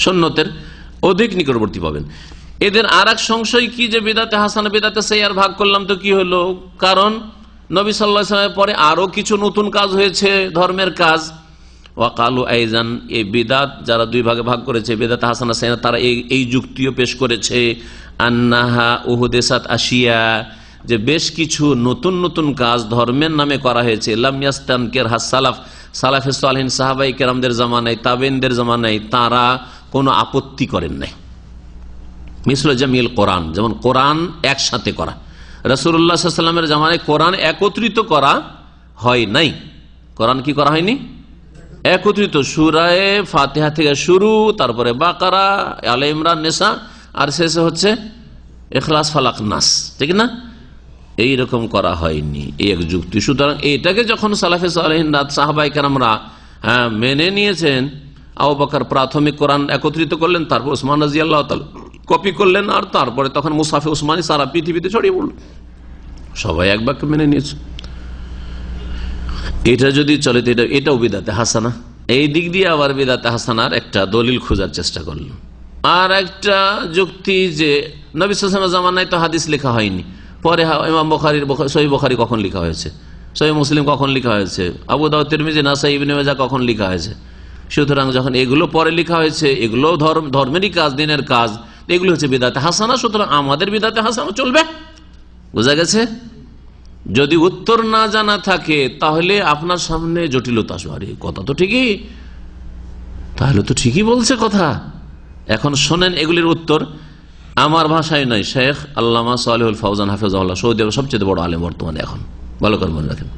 সুন্নতের অধিক নিকটবর্তী পাবেন। এদের আর এক সংশয় কি, যে বিদাতে হাসানা বিদাতে সাইয়্যার ভাগ করলাম তো কি হলো? কারণ নবী সাল্লাল্লাহু আলাইহি ওয়াসাল্লামের পরে আরো কিছু নতুন কাজ হয়েছে, ধর্মের কাজ। ওয়াকালু আইজান, এই বিদাত যারা দুই ভাগে ভাগ করেছে, বিদাতে হাসানা সাইয়্যার, তারা এই যুক্তিও পেশ করেছে, আন্নাহা উহদিসাত আশিয়া, যে বেশ কিছু নতুন নতুন কাজ ধর্মের নামে করা হয়েছে, লাম ইয়াস্তানকিরহা সালাফ, সালাফে সালেহিন সাহাবায়ে কেরামদের জামানায়, তাবেঈনদের জামানায় তারা কোনো আপত্তি করেন নাই। মিসল জামিল কোরআন, যেমন কোরআন একসাথে করা, রাসূলুল্লাহ সাল্লাল্লাহু আলাইহি ওয়াসাল্লামের জামানায় কোরআন একত্রিত করা হয় নাই। কোরআন কি করা হয়নি? একত্রিত, সূরায়ে ফাতিহা থেকে শুরু, তারপরে বাকারা, আলে ইমরান, নিসা, আর শেষে হচ্ছে ইখলাস, ফালাক, নাস, ঠিক না? এইরকম করা হয়নি, এই এক যুক্তি। সুতরাং এটাকে যখন সালাফে সালেহিন সাহাবায়ে কেরামরা মেনে নিয়েছেন, আবু বকর প্রাথমিক কোরআন একত্রিত করলেন, তারপর উসমান রাদিয়াল্লাহু তাআলা কপি করলেন, আর তারপরে তখন মুসাফে উসমানী সারা পৃথিবীতে ছড়িয়ে পড়ল, সবাই এক বাক্যে মেনে নিয়েছে। এটা যদি চলে তো এটাও বিদাতে হাসানা। এই দিক দিয়ে আবার বিদাতে হাসানার একটা দলিল খোঁজার চেষ্টা করল। আর একটা যুক্তি যে নবী সাল্লাল্লাহু আলাইহি ওয়াসাল্লামের জামানায় তো হাদিস লেখা হয়নি, পরে ইমাম বুখারীর সহিহ বুখারী কখন লেখা হয়েছে, সহিহ মুসলিম কখন লেখা হয়েছে, আবু দাউদ, তিরমিজি, নাসাই, ইবনে মাজাহ কখন লেখা হয়েছে। সুতরাং যখন এগুলো পরে লেখা হয়েছে, এগুলো ধর্মেরই কাজ, দিনের কাজ, এগুলো হচ্ছে বিদাতে হাসানা, সুতরাং আমাদের বিদাতে হাসানা চলবে। বোঝা গেছে? যদি উত্তর না জানা থাকে তাহলে আপনার সামনে জটিলতা আসবে। আরে কথা তো ঠিকই, তাহলে তো ঠিকই বলছে কথা। এখন শোনেন এগুলির উত্তর, আমার ভাষায় নয়, শেখ আল্লামা সালেহুল ফাওজান হাফেজাহুল্লাহ, সৌদি আরবের সবচেয়ে বড় আলেম বর্তমানে, এখন ভালো করে মনে রাখেন।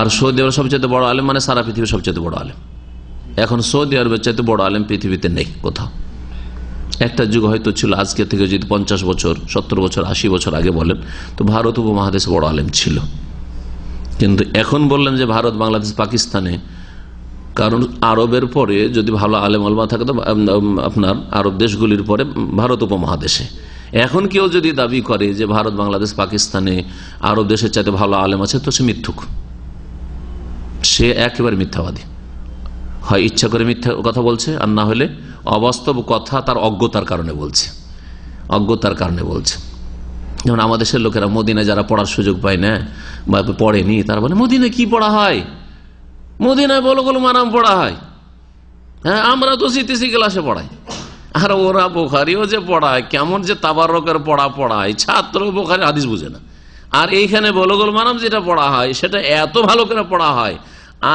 আর সৌদি আরবের সবচেয়ে বড় আলেম মানে সারা পৃথিবীর সবচেয়ে বড় আলেম। এখন সৌদি আরবের চাইতে বড় আলেম পৃথিবীতে নেই কোথাও। একটা যুগ হয়তো ছিল, আজকে থেকে যদি 50 বছর, 70 বছর, 80 বছর আগে বলেন, তো ভারত উপমহাদেশে বড় আলেম ছিল। কিন্তু এখন বললেন যে ভারত, বাংলাদেশ, পাকিস্তানে কারণ আরবের পরে যদি ভালো আলেম আলমা থাকে তো আপনার আরব দেশগুলির পরে ভারত উপমহাদেশে। এখন কেউ যদি দাবি করে যে ভারত, বাংলাদেশ, পাকিস্তানে আরব দেশের চাইতে ভালো আলেম আছে, তো সে মিথ্যুক, সে একেবারে মিথ্যাবাদী। হয় ইচ্ছা করে মিথ্যা কথা বলছে, আর না হলে অবাস্তব কথা তার অজ্ঞতার কারণে বলছে, অজ্ঞতার কারণে বলছে। যেমন আমাদের দেশের লোকেরা মদিনায় যারা পড়ার সুযোগ পায় না বা পড়েনি, তারা বলে মদিনায় কি পড়া হয়, মদিনায় বুলুগুল মারাম পড়া হয়, হ্যাঁ আমরা তো সিটিসি ক্লাসে পড়াই। আর ওরা বুখারিও যে পড়ায়, কেমন যে তাবারকের পড়ায়, ছাত্র বুখারি হাদিস বুঝে না। আর এইখানে বুলুগুল মারাম যেটা পড়া হয় সেটা এত ভালো করে পড়া হয়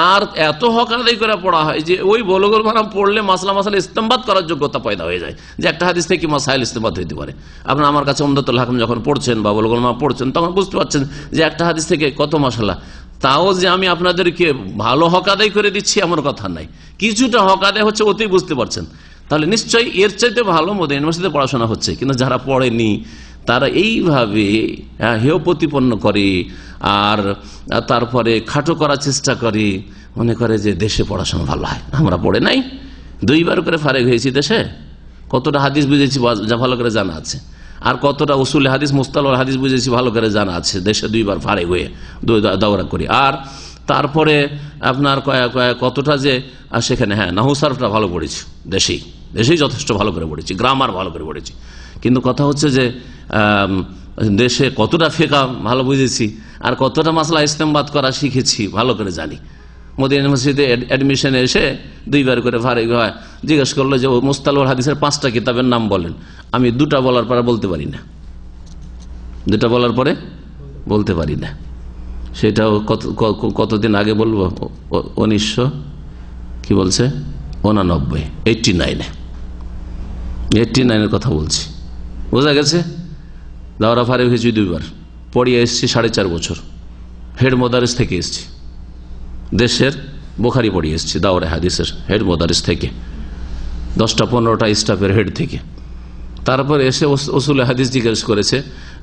আর এত হক আদায় করে পড়া হয় যে ওই বুলুগুল মারাম পড়লে মাসলা ইস্তেমবাদ করার যোগ্যতা পয়দা হয়ে যায়, যে একটা হাদিস থেকে মাসাইল ইস্তেমবাদ হইতে পারে। আপনার আমার কাছে উমদাতুল হাকিম যখন পড়ছেন বা বুলুগুল মারাম পড়ছেন, তখন বুঝতে পারছেন যে একটা হাদিস থেকে কত মাসালা। তাও যে আমি আপনাদেরকে ভালো হক আদায় করে দিচ্ছি এমন কথা নাই, কিছুটা হক আদায় হচ্ছে, ওতেই বুঝতে পারছেন। তাহলে নিশ্চয়ই এর চাইতে ভালো মদিনা ইউনিভার্সিটিতে পড়াশোনা হচ্ছে। কিন্তু যারা পড়েনি তারা এইভাবে হেয় প্রতিপন্ন করে আর তারপরে খাটো করার চেষ্টা করে, মনে করে যে দেশে পড়াশোনা ভালো হয়। আমরা পড়ে নাই, 2 বার করে ফারেক হয়েছি দেশে, কতটা হাদিস বুঝেছি যা ভালো করে জানা আছে, আর কতটা উসুল হাদিস মুস্তালাহ হাদিস বুঝেছি ভালো করে জানা আছে, দেশে 2 বার ফারেক হয়ে দৌড়া করি। আর তারপরে আপনার কতটা যে সেখানে নাহু সারফটা ভালো পড়েছি, দেশেই যথেষ্ট ভালো করে পড়েছি, গ্রামার ভালো করে পড়েছি। কিন্তু কথা হচ্ছে যে দেশে কতটা ফিকহ ভালো বুঝেছি আর কতটা মাসলা ইস্তেমবাদ করা শিখেছি ভালো করে জানি। মদিনা ইউনিভার্সিটিতে অ্যাডমিশনে এসে 2 বার করে ফারেক হয়, জিজ্ঞেস করলো যে মুস্তালাহ হাদিসের 5টা কিতাবের নাম বলেন। আমি 2টা বলার পরে বলতে পারি না, 2টা বলার পরে বলতে পারি না। সেটাও কতদিন আগে বলবো, 1989 কথা বলছি, বোঝা গেছে। দাওরা ফারেক হয়েছি 2 বার, পড়িয়ে এসছি 4.5 বছর, হেড মোদারিস থেকে এসছি, দেশের বুখারি পড়িয়ে এসছি, দাওরা হাদিসের হেড মোদারিস থেকে, 10-15টা স্টাফের হেড থেকে। তারপর এসে উসুল হাদিস জিজ্ঞেস করেছে,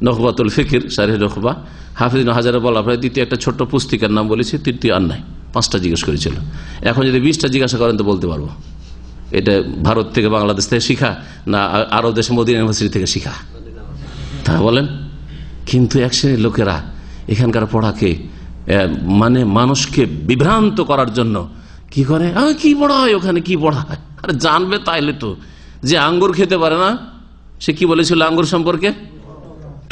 নখবাতুল ফিকির শারহে নখবা, হাফিজ ইবনে হাজারের বলা প্রায় দ্বিতীয় একটা ছোট্ট পুস্তিকার নাম বলেছি, তৃতীয় আর নাই, 5টা জিজ্ঞেস করেছিল। এখন যদি 20টা জিজ্ঞাসা করেন তো বলতে পারবো এটা ভারত থেকে বাংলাদেশ থেকে শিখা না আরব দেশে মদিনা ইউনিভার্সিটি থেকে শিখা, তা বলেন। কিন্তু এক শ্রেণীর লোকেরা এখানকার পড়াকে মানে মানুষকে বিভ্রান্ত করার জন্য কি করে, কি পড়া হয় ওখানে, কি পড়া হয়, আরে জানবে তাইলে তো। যে আঙ্গুর খেতে পারে না সে কি বলেছিল আঙ্গুর সম্পর্কে,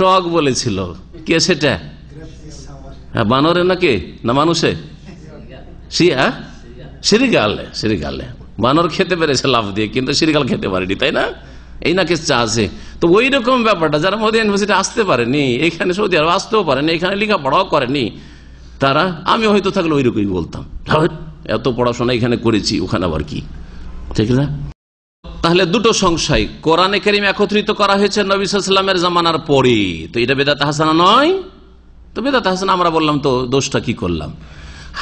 টক বলেছিল। কে সেটা, বানরে না কে না মানুষে, সিরিগালে বানর খেতে পেরেছে লাভ দিয়ে, কিন্তু সিরিগাল খেতে পারেনি, তাই না? এই না কেসটা আছে। তো ওই রকম ব্যাপারটা যারা মদিনা ইউনিভার্সিটি আসতে পারেনি, এখানে সৌদি আরব আসতেও পারেনি, এখানে লেখাপড়াও করেনি, তারা, আমি হয়তো থাকলে ওই রকমই বলতাম, এত পড়াশোনা এখানে করেছি ওখানে আবার কি, ঠিক না? তাহলে 2টো সংশয়, কোরআনে কারীম একত্রিত করা হয়েছে নবী সাল্লাল্লাহু আলাইহি ওয়াসাল্লামের জামানার পরে, তো এটা বেদাত হাসানা নয়? তো বেদাত হাসানা আমরা বললাম, তো দোষটা কি করলাম?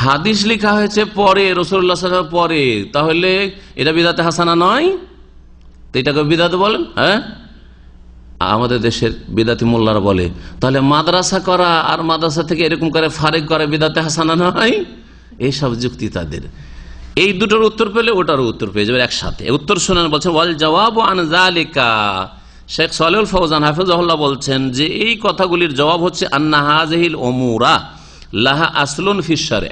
হাদিস লেখা হয়েছে পরে, রাসূলুল্লাহ সাল্লাল্লাহু আলাইহি ওয়াসাল্লামের পরে, তাহলে এটা বেদাত হাসানা নয়? তো এটাকে বেদাত বলেন? হ্যাঁ, আমাদের দেশের বেদাতি মোল্লারা বলে তাহলে মাদ্রাসা করা আর মাদ্রাসা থেকে এরকম করে ফারেক করা বেদাতে হাসানা নয়? এইসব যুক্তি তাদের। এই দুটোর উত্তর পেলে ওটারও উত্তর পেয়ে যাবে একসাথে। উত্তর শোনেন, বলছেন ওয়াল জওয়াবু আন যালিকা, শেখ সালেহুল ফওজান হাফিজাহুল্লাহ বলছেন যে এই কথাগুলির জবাব হচ্ছে আন্না হাযিহিল উমুরা লাহা আসলুন ফিশ শারঈ,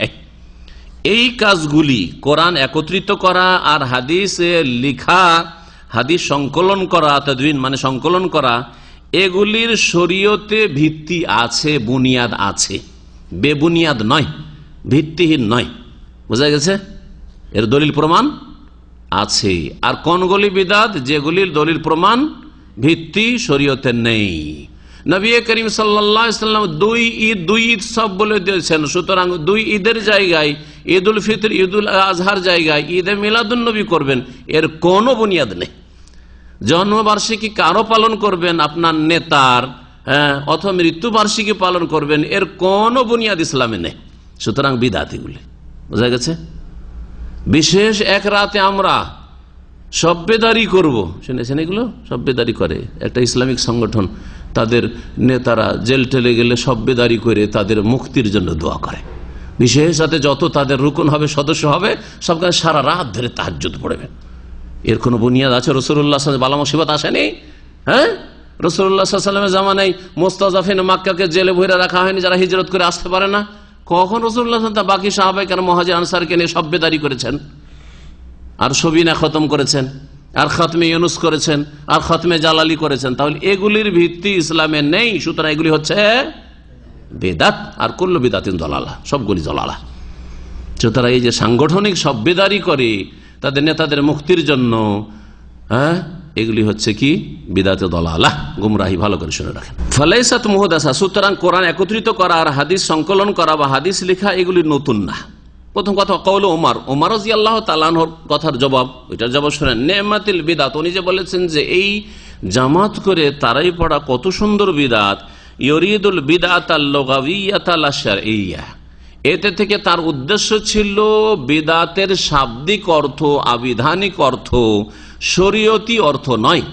এই কাজগুলি কোরআন একত্রিত করা আর হাদিসে লেখা, হাদিস সংকলন করা, তাদউইন মানে সংকলন করা, এগুলির শরীয়তে ভিত্তি আছে, বুনিয়াদ আছে, বেবুনিয়াদ নয়, ভিত্তিহীন নয়। বোঝা গেছে? এর দলিল প্রমাণ আছে। আর কোনগুলি বিদআত? যেগুলির দলিল প্রমাণ ভিত্তি শরীয়তে নেই। নবী করিম সাল্লাল্লাহু আলাইহি ওয়াসাল্লাম 2 ঈদ সব বলে দিয়েছেন, সুতরাং 2 ঈদের জায়গায় ঈদুল ফিতর, ঈদুল আজহার জায়গায় ঈদে মিলাদুন নবী করবেন, এর কোনো বুনিয়াদ নেই। জন্মবার্ষিকী কারো পালন করবেন আপনার নেতার, অথবা মৃত্যুবার্ষিকী পালন করবেন, এর কোনো বুনিয়াদ ইসলামে নেই। সুতরাং বিদআত এগুলি। বোঝা গেছে? বিশেষ এক রাতে আমরা সভ্যেদারি করব, শুনেছেন এগুলো? সভ্যেদারি করে একটা ইসলামিক সংগঠন, তাদের নেতারা জেল টেলে গেলে সভ্যেদারি করে তাদের মুক্তির জন্য দোয়া করে। বিশেষত যত তাদের রুকন হবে, সদস্য হবে, সবখানে সারা রাত ধরে তাহাজ্জুদ পড়বেন। এর কোনো বুনিয়াদ আছে? রাসূলুল্লাহ সাল্লাল্লাহু আলাইহি ওয়াসাল্লাম বালা মুসিবত আসেনি? হ্যাঁ, রাসূলুল্লাহ সাল্লাল্লাহু আলাইহি ওয়াসাল্লামের জামানায় মুস্তাযাফিন মক্কাকে জেলে ভরে রাখা হয়নি, যারা হিজরত করে আসতে পারে না। কখন রাসূলুল্লাহ সাল্লাল্লাহু আলাইহি ওয়াসাল্লাম বাকি সাহাবায়ে কেরাম মুহাজির আনসারকে নিয়ে সব বেদারি করেছেন, আর সবিনা খতম করেছেন, আর খতমে ইউনুস করেছেন, আর খতমে জালালি করেছেন। তাহলে এগুলির ভিত্তি ইসলামে নেই, সুতরাং এগুলি হচ্ছে বেদাত, আর কুল্লু বিদাতিন দলালা, সবগুলি দলালা। সুতরাং এই যে সাংগঠনিক সব বেদারি করে তাদের নেতাদের মুক্তির জন্য, হ্যাঁ, এগুলি হচ্ছে কি বিদাতে দলালা, গুমরাহি। ভালো করে শুনে রাখেন। ফালাইসাত মুহদাসা, সুতরাং কোরআন একত্রিত করা আর হাদিস সংকলন করা বা হাদিস লেখা এগুলি নতুন না। প্রথম কথা, কওল ওমর রাদিয়াল্লাহু তাআলা আনহুর কথার জবাব, ওইটার জবাব শুনেন। নেমাতিল বিদাত, উনি যে বলেছেন যে এই জামাত করে তারাই পড়া কত সুন্দর বিদাত, ইউরিদুল বিদাতাল লুগাবিয়াতাল শারঈয়া, এতে থেকে তার উদ্দেশ্য ছিল বিদাতের শাব্দিক অর্থ, আবিধানিক অর্থ, শরীয়তি অর্থ নয়,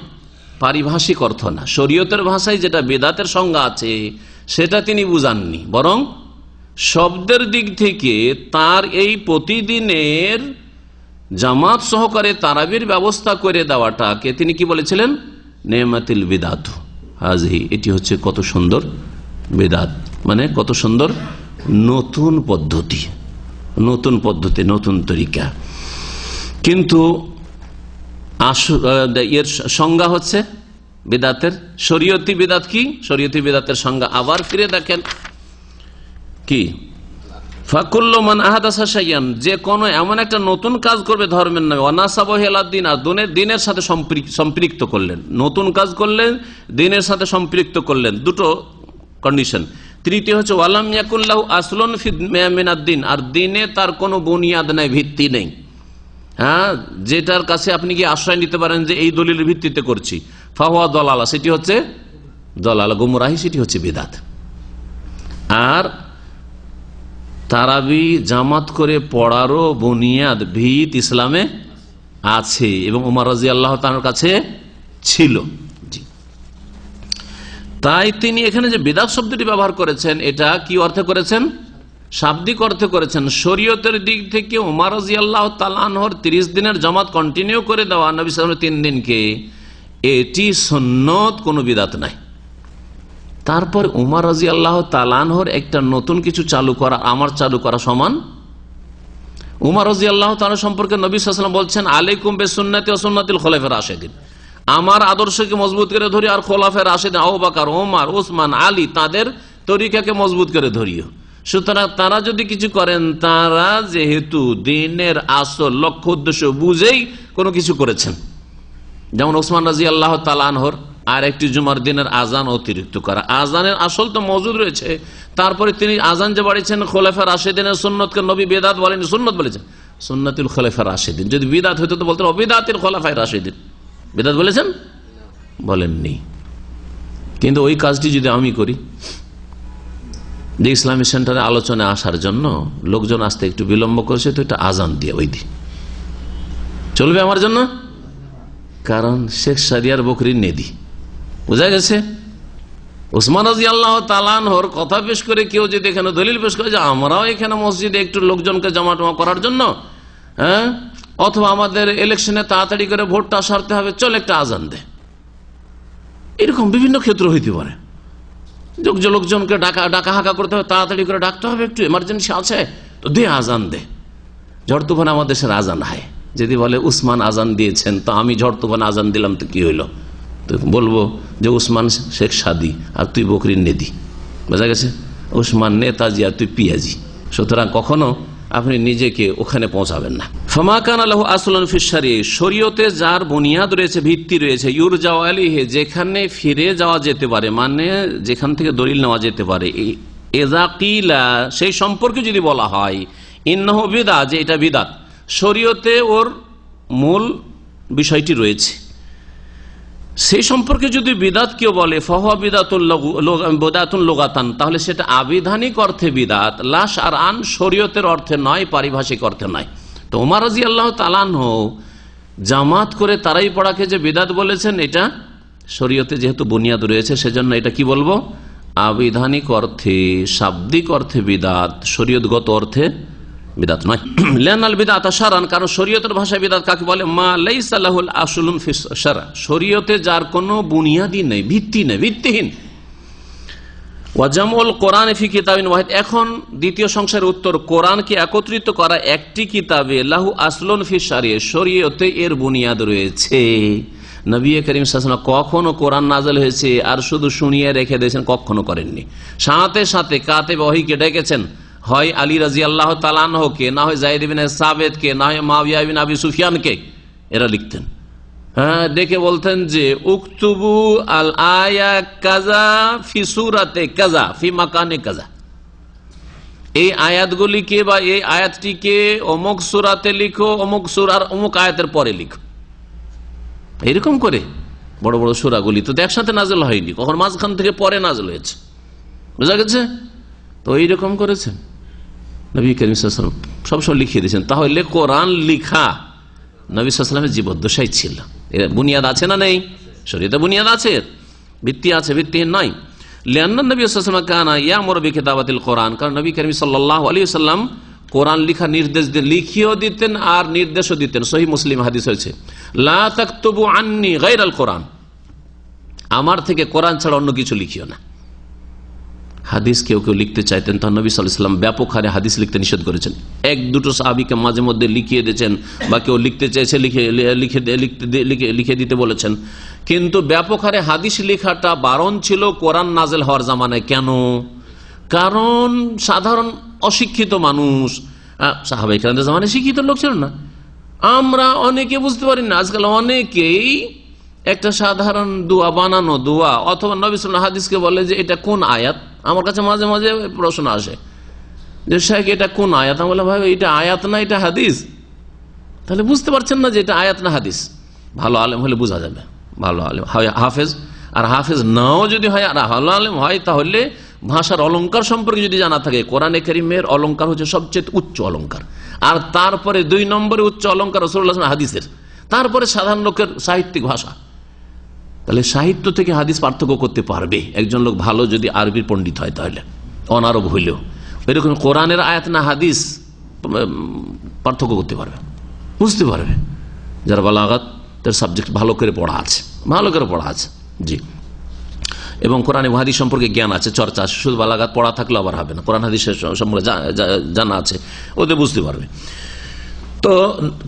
পারিভাষিক অর্থ না। শরীয়তের ভাষায় যেটা বিদাতের সংজ্ঞা আছে সেটা তিনি বুঝাননি, বরং শব্দের দিক থেকে তার এই প্রতিদিনের জামাত সহকারে তারাবির ব্যবস্থা করে দেওয়াটাকে তিনি কি বলেছিলেন? নেমাতিল বিদাত হাযিহি, এটি হচ্ছে কত সুন্দর বিদাত, মানে কত সুন্দর নতুন পদ্ধতি, নতুন পদ্ধতি, নতুন তরিকা। কিন্তু এর সংজ্ঞা হচ্ছে বিদাতের শরীয়তি বিদাত কি? শরীয়তি বিদাতের সংজ্ঞা আবার ফিরে দেখেন কি, ফাকুল্লু মান আহাদাসা শাইআন, যে কোনো এমন একটা নতুন কাজ করবে ধর্মের নামে, ওয়ানাসাবাহু ইলা দ্বীন, আর দ্বীনের সাথে সম্পৃক্ত করলেন, নতুন কাজ করলেন, দ্বীনের সাথে সম্পৃক্ত করলেন, দুটো কন্ডিশন। তৃতীয় হচ্ছে ওয়ালাম ইয়াকুল লাহু আসলুন মিনাদ দ্বীন, আর দ্বীনে তার কোনো বুনিয়াদ নেই, ভিত্তি নেই। হ্যাঁ, যেটার কাছে আপনি কি আশ্রয় নিতে পারেন যে এই দলিলের ভিত্তিতে করছি, ফাহুয়া দলালা, সেটি হচ্ছে দলালা, গুমরাহি, সেটি হচ্ছে বিদাত। আর তারাবি জামাত করে পড়ারও বুনিয়াদ, ভিত ইসলামে আছে এবং ওমর রাদিয়াল্লাহু তাআলার কাছে ছিল। তাই তিনি এখানে যে বিদআত শব্দটি ব্যবহার করেছেন, এটা কি অর্থে করেছেন? শাব্দিক অর্থে করেছেন। শরীয়তের দিক থেকে ওমর রাদিয়াল্লাহু তাআলা আনহুর 30 দিনের জামাত কন্টিনিউ করে দেওয়া, নবী সাল্লাল্লাহু আলাইহি ওয়াসাল্লাম 3 দিনকে, এটি সুন্নত, কোনো বিদআত নাই। তারপর উমর রাদিয়াল্লাহু তাআলা আনহুর একটা নতুন কিছু চালু করা আমার চালু করা সমান। উমর রাদিয়াল্লাহু তাআলা সম্পর্কে নবী সাল্লাল্লাহু আলাইহি ওয়াসাল্লাম বলছেন, আলাইকুম বিসুন্নতি ওয়া সুন্নাতিল খুলাফায়ে রাশিদিন, আমার আদর্শকে মজবুত করে ধরি আর খোলাফায়ে রাশিদিন আবু বকর, ওমর, ওসমান, আলী, তাদের তরিকাকে মজবুত করে ধরিও। সুতরাং তারা যদি কিছু করেন, তারা যেহেতু দ্বীনের আসল লক্ষ্য উদ্দেশ্য বুঝেই কোনো কিছু করেছেন, যেমন ওসমান রাদিয়াল্লাহু তাআলা আনহুর আর একটি জুমার দিনের আজান অতিরিক্ত করা, আজানের আসল তো মজুদ রয়েছে, তারপরে তিনি আজান যে বাড়িয়েছেন খোলাফায়ে রাশিদিনের সুন্নতকে নবী বেদাত বলেন, সুন্নত বলেছেন, সুন্নাতুল খোলাফায়ে রাশিদিন। যদি বিদাত হইতো তো বলতেন অবিদাতিল খোলাফায়ে রাশিদিন, বেদাত বলেছেন, বলেননি। কিন্তু ওই কাজটি যদি আমি করি, যে ইসলামী সেন্টারে আলোচনায় আসার জন্য লোকজন আসতে একটু বিলম্ব করেছে, তো এটা আজান দিয়ে ওই দিন চলবে আমার জন্য, কারণ শেখ সাদিয়ার বকরির নেদি, বোঝা গেছে। ওসমান রাদিয়াল্লাহু তাআলা আনহুর কথা পেশ করে কেউ যদি এখানে দলিল পেশ করে যে আমরাও এখানে মসজিদে একটু লোকজনকে জমাটমা করার জন্য, হ্যাঁ, অথবা আমাদের ইলেকশনে তাড়াতাড়ি করে ভোটটা সারতে হবে, চল একটা আজান দে, এরকম বিভিন্ন ক্ষেত্র হইতে পারে। লোকজনকে ডাকা হাঁকা করতে হবে, তাড়াতাড়ি করে ডাকতে হবে, একটু এমার্জেন্সি আছে তো দে, আজান দে। ঝড় তুফান আমাদের দেশের আজান হয়, যদি বলে উসমান আজান দিয়েছেন তো আমি ঝড় তুফান আজান দিলাম তো কি হইল, তো বলবো যে উসমান শেখ সাদি আর তুই বকরির নেদি, বোঝা গেছে, উসমান নেতাজি আর তুই পিয়াজি। সুতরাং কখনো আপনি নিজেকে ওখানে পৌঁছাবেন না। ফামা কানা লাহু আসলুন ফিশ শরঈ, শরীয়তে যার বুনিয়াদ রয়েছে, ভিত্তি রয়েছে, ইউরজাউ আলাইহি, যেখানে ফিরে যাওয়া যেতে পারে, মানে যেখান থেকে দলিল নেওয়া যেতে পারে, ইযা কিলা, সেই সম্পর্কে যদি বলা হয় ইন্নাহু বিদআত, যে এটা বিদআত, শরীয়তে ওর মূল বিষয়টি রয়েছে, সেই সম্পর্কে যদি বিদাত কেউ বলে ফাহুয়া বিদাতুন লুগাতান, তাহলে সেটা আবিধানিক অর্থে বিদাত, লা শারআন, শরীয়তের অর্থে নয়, পারিভাষিক অর্থে নয়। তো ওমর রাদিয়াল্লাহু তাআলা আনহু জামাত করে তারাই পড়াকে যে বিদাত বলেছেন, এটা শরীয়তে যেহেতু বুনিয়াদ রয়েছে, সেজন্য এটা কি বলবো, আবিধানিক অর্থে, শাব্দিক অর্থে বিদাত, শরীয়তগত অর্থে বিদাত নয়। লিআন্নাল বিদআত শারআন, কারণ শরীয়তের ভাষায় বিদাত কাকে বলে? মা লাইসা লাহুল আসলুন ফিস শারআ, শরীয়তে যার কোনো বুনিয়াদি নেই, ভিত্তি নেই, ভিত্তিহীন। ওয়া জামউল কোরআন ফি কিতাবিন ওয়াহিদ, এখন দ্বিতীয় সংসারের উত্তর, কোরআনকে একত্রিত করা একটি কিতাবে, লাহু আসলুন ফিস শারিয়া, শরীয়তে এর বুনিয়াদ রয়েছে। নবী করিম সাল্লাল্লাহু আলাইহি ওয়াসাল্লাম কখনো কোরআন নাযিল হয়েছে আর শুধু শুনিয়ে রেখে দিয়েছেন? কখনো করেননি। সাথে সাথে কাতেব ওহীকে ডেকেছেন, হয় আলী রাদিয়াল্লাহু তাআলা আনহুকে, না হয় যায়েদ ইবনে সাবিতকে, না হয় মুআবিয়া ইবনে আবি সুফিয়ানকে, এরা লিখতেন। হ্যাঁ, ডেকে বলতেন যে উকতুবু আল আয়া কাযা ফি সূরাতে কাযা ফি মাকানে কাযা, এই আয়াতগুলিকে বা এই আয়াতটিকে অমুক সূরাতে লিখো, অমুক সূরার অমুক আয়াতের পরে লিখো। এরকম করে বড় বড় সূরাগুলি তো একসাথে নাযিল হয়নি, কখন মাঝখান থেকে পরে নাযিল হয়েছে, বুঝা গেছে? তো এইরকম করেছেন নবী করিম সাল্লাল্লাহু আলাইহি ওয়াসাল্লাম, সবসময় লিখিয়ে দিয়েছেন। তাহলে কোরআন লিখা নবী সাল্লাল্লাহু আলাইহি ওয়াসাল্লামের জীবদ্দশাই ছিল। এর বুনিয়াদ আছে না নেই? শরীয়তে বুনিয়াদ আছে, ভিত্তি আছে, ভিত্তিহীন নয়। লিআন্না নবী সাল্লাল্লাহু আলাইহি ওয়াসাল্লাম কানা ইয়ামুরু বিকিতাবাতিল কোরআন, কারণ নবী করিম সাল্লাল্লাহু আলাইহি ওয়াসাল্লাম কোরআন লিখা নির্দেশ দেন, লিখিয়েও দিতেন আর নির্দেশও দিতেন। সহিহ মুসলিম হাদিস হয়েছে, লা তাকতুবু আন্নি গায়রাল কোরআন, আমার থেকে কোরআন ছাড়া অন্য কিছু লিখিও না। হাদিস কেউ কেউ লিখতে চাইতেন, তখন নবী সাল্লাল্লাহু আলাইহি ওয়াসাল্লাম ব্যাপক হারে হাদিস লিখতে নিষেধ করেছেন। এক দুটো সাহাবীকে মাঝে মধ্যে লিখিয়ে দিয়েছেন, বা কেউ লিখতে চাইছে লিখে দিতে বলেছেন, কিন্তু ব্যাপক হারে হাদিস লেখাটা বারণ ছিল কোরআন নাযিল হওয়ার জামানায়। কেন? কারণ সাধারণ অশিক্ষিত মানুষ, সাহাবায়ে কেরামদের জামানায় শিক্ষিত লোক ছিল না, আমরা অনেকে বুঝতে পারি না। আজকাল অনেকেই একটা সাধারণ দোয়া, বানানো দোয়া, অথবা নবী সাল্লাল্লাহু আলাইহি ওয়াসাল্লাম হাদিসকে বলে যে এটা কোন আয়াত। আমার কাছে মাঝে মাঝে প্রশ্ন আসে যে শাইখ এটা কোন আয়াত? আমি বললাম ভাই এটা আয়াত না, এটা হাদিস। তাহলে বুঝতে পারছেন না যে এটা আয়াত না হাদিস? ভালো আলেম হলে বোঝা যাবে, ভালো আলেম হাফেজ, আর হাফেজ নাও যদি হয় আর ভালো আলেম হয়, তাহলে ভাষার অলংকার সম্পর্কে যদি জানা থাকে, কোরআনে কারীমের অলংকার হচ্ছে সবচেয়ে উচ্চ অলংকার, আর তারপরে 2 নম্বরে উচ্চ অলংকার রাসূলুল্লাহ সাল্লাল্লাহু আলাইহি ওয়াসাল্লাম হাদিসের, তারপরে সাধারণ লোকের সাহিত্যিক ভাষা। তাহলে সাহিত্য থেকে হাদিস পার্থক্য করতে পারবে একজন লোক ভালো যদি আরবি পণ্ডিত হয়, তাহলে অনারব হইলেও এরকম কোরআনের আয়াত না হাদিস পার্থক্য করতে পারবে, বুঝতে পারবে, যারা বালাগাতের সাবজেক্ট ভালো করে পড়া আছে, ভালো করে পড়া আছে। জি, এবং কোরআন এবং হাদিস সম্পর্কে জ্ঞান আছে, চর্চা আছে। শুধু বালাগাত পড়া থাকলে আবার হবে না, কোরআন হাদিস সম্পর্কে জানা আছে, ওদের বুঝতে পারবে। তো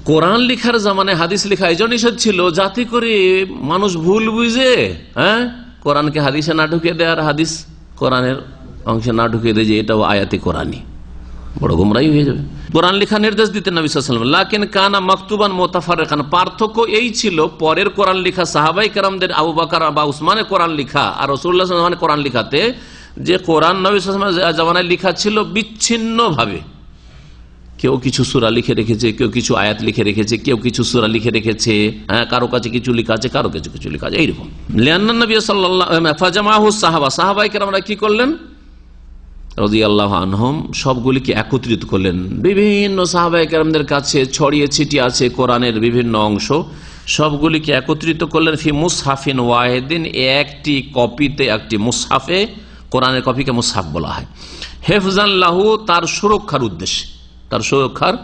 কোরআন লিখার জামানায় হাদিস লেখা এই জন্য নিষেধ ছিল, যাতে করে মানুষ ভুল বুঝে কোরআনকে হাদিসে না ঢুকিয়ে দেয়, আর হাদিস কোরআনের অংশে না ঢুকিয়ে দেয় যে এটাও আয়াতে কোরআনই, বড় গুমরাহি হয়ে যাবে। কোরআন লেখা নির্দেশ দিতেন নবী সাল্লাল্লাহু আলাইহি ওয়াসাল্লাম, লাকিন কানা মাকতুবান মুতাফাররিকান, পার্থক্য এই ছিল পরের কোরআন লেখা সাহাবায়ে কেরামদের, আবু বকর বা উসমানের কোরআন লেখা আর রাসূলুল্লাহ সাল্লাল্লাহু আলাইহি ওয়াসাল্লামের কোরআন লেখাতে, যে কোরআন নবী সাল্লাল্লাহু আলাইহি ওয়াসাল্লামের জামানায় লেখা ছিল বিচ্ছিন্ন ভাবে। কেউ কিছু সূরা লিখে রেখেছে, কেউ কিছু আয়াত লিখে রেখেছে, কেউ কিছু সূরা লিখে রেখেছে, কারো কাছে কিছু লেখা আছে, কারো কাছে কিছু লেখা আছে, এইরকম। লিআন্না নবী সাল্লাল্লাহু আলাইহি ওয়াসাল্লাম ফাজামাহু সাহাবা, সাহাবায়ে কেরামরা কি করলেন রাদিয়াল্লাহু আনহুম, সবগুলিকে একত্রিত করলেন। বিভিন্ন সাহাবায়ে কেরামদের কাছে ছড়িয়ে ছিটিয়ে আছে কোরআনের বিভিন্ন অংশ, সবগুলিকে একত্রিত করলেন ফি মুসহাফিন ওয়াহিদিন, একটি কপিতে, একটি মুসহাফে। কোরআনের কপিকে মুসহাফ বলা হয়। হেফজান লাহু, তার সুরক্ষার উদ্দেশ্যে, তার সুরক্ষার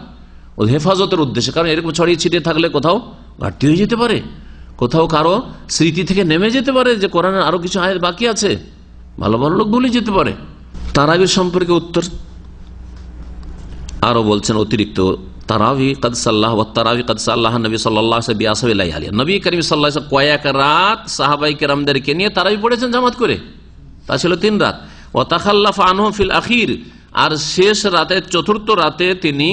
হেফাজতের উদ্দেশ্যে। কারণ এরকম ছড়িয়ে ছিটিয়ে থাকলে কোথাও ঘাটতি হয়ে যেতে পারে, কোথাও কারো স্মৃতি থেকে নেমে যেতে পারে যে কোরআনের আরো কিছু আয়াত বাকি আছে, ভালো ভালো লোক ভুলে যেতে পারে। তারাবির সম্পর্কে উত্তর আরো বলছেন অতিরিক্ত, তারাবি কাদ সাল্লাহ ওয়া তারাবি কাদ সাল্লাহ নবী সাল্লাল্লাহু আলাইহি ওয়াসাল্লাম, নবী করিম সাল্লাল্লাহু আলাইহি ওয়াসাল্লাম কয়েক রাত সাহাবায়ে কেরামদেরকে নিয়ে তারাবি পড়েছেন জামাত করে, তা ছিল 3 রাত। ওয়া তাখাল্লাফা আনহুম ফিল আখির, আর শেষ রাতে, চতুর্থ রাতে তিনি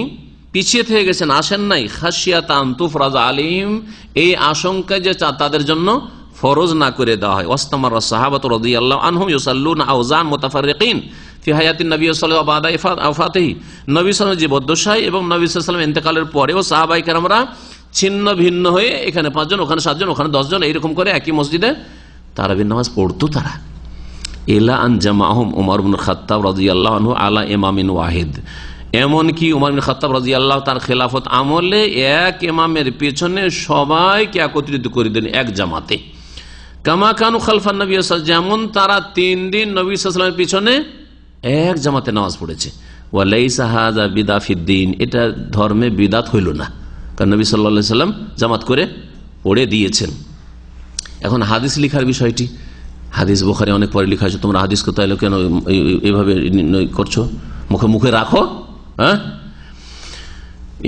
পিছিয়ে থেকে গেছেন, আসেন নাই। খাশিয়াত আন তুফরাজ আলাইহিম, এই আশঙ্কা যে তাদের জন্য ফরজ না করে দেওয়া হয়। ওয়াস্তামার সাহাবাতু রাদিয়াল্লাহু আনহুম ইউসাল্লুনা আওজান মুতাফাররিকিন ফি হায়াতিন নবী সাল্লাল্লাহু আলাইহি ওয়া বা'দা ওয়াফাতিহি, নবী সাল্লাল্লাহু আলাইহি জীবদ্দশায় এবং নবী সাল্লাল্লাহু আলাইহি ওয়াসাল্লাম ইন্তেকালের পরেও সাহাবায়ে কেরামরা ছিন্ন ভিন্ন হয়ে, এখানে 5 জন, ওখানে 7 জন, ওখানে 10 জন, এইরকম করে একই মসজিদে তারাবির নামাজ পড়তো তারা। ইলা আন জামাআহুম উমর ইবনে খাত্তাব রাদিয়াল্লাহু আনহু আলা ইমামিন ওয়াহিদ, এমনকি উমর ইবনে খাত্তাব রাদিয়াল্লাহু তার খেলাফত আমলে এক ইমামের পেছনে সবাইকে একত্রিত করে দেন এক জামাতে। কামা কানু খালফান নবী সাল্লাল্লাহু আলাইহি ওয়াসাল্লাম, যেমন তারা 3 দিন নবী সাল্লাল্লাহু আলাইহি ওয়াসাল্লামের পিছনে এক জামাতে নামাজ পড়েছে। ওয়া লাইসা হাযা বিদআ ফিদ্দীন, এটা ধর্মে বিদআত হইল না, কারণ নবী সাল্লাল্লাহু আলাইহি ওয়াসাল্লাম জামাত করে পড়ে দিয়েছেন। এখন হাদিস লেখার বিষয়টি, হাদিস বুখারী অনেক পরে লেখা আছে, তোমরা হাদিস কোথায় কেন এইভাবে করছো, মুখে মুখে রাখো। হ্যাঁ,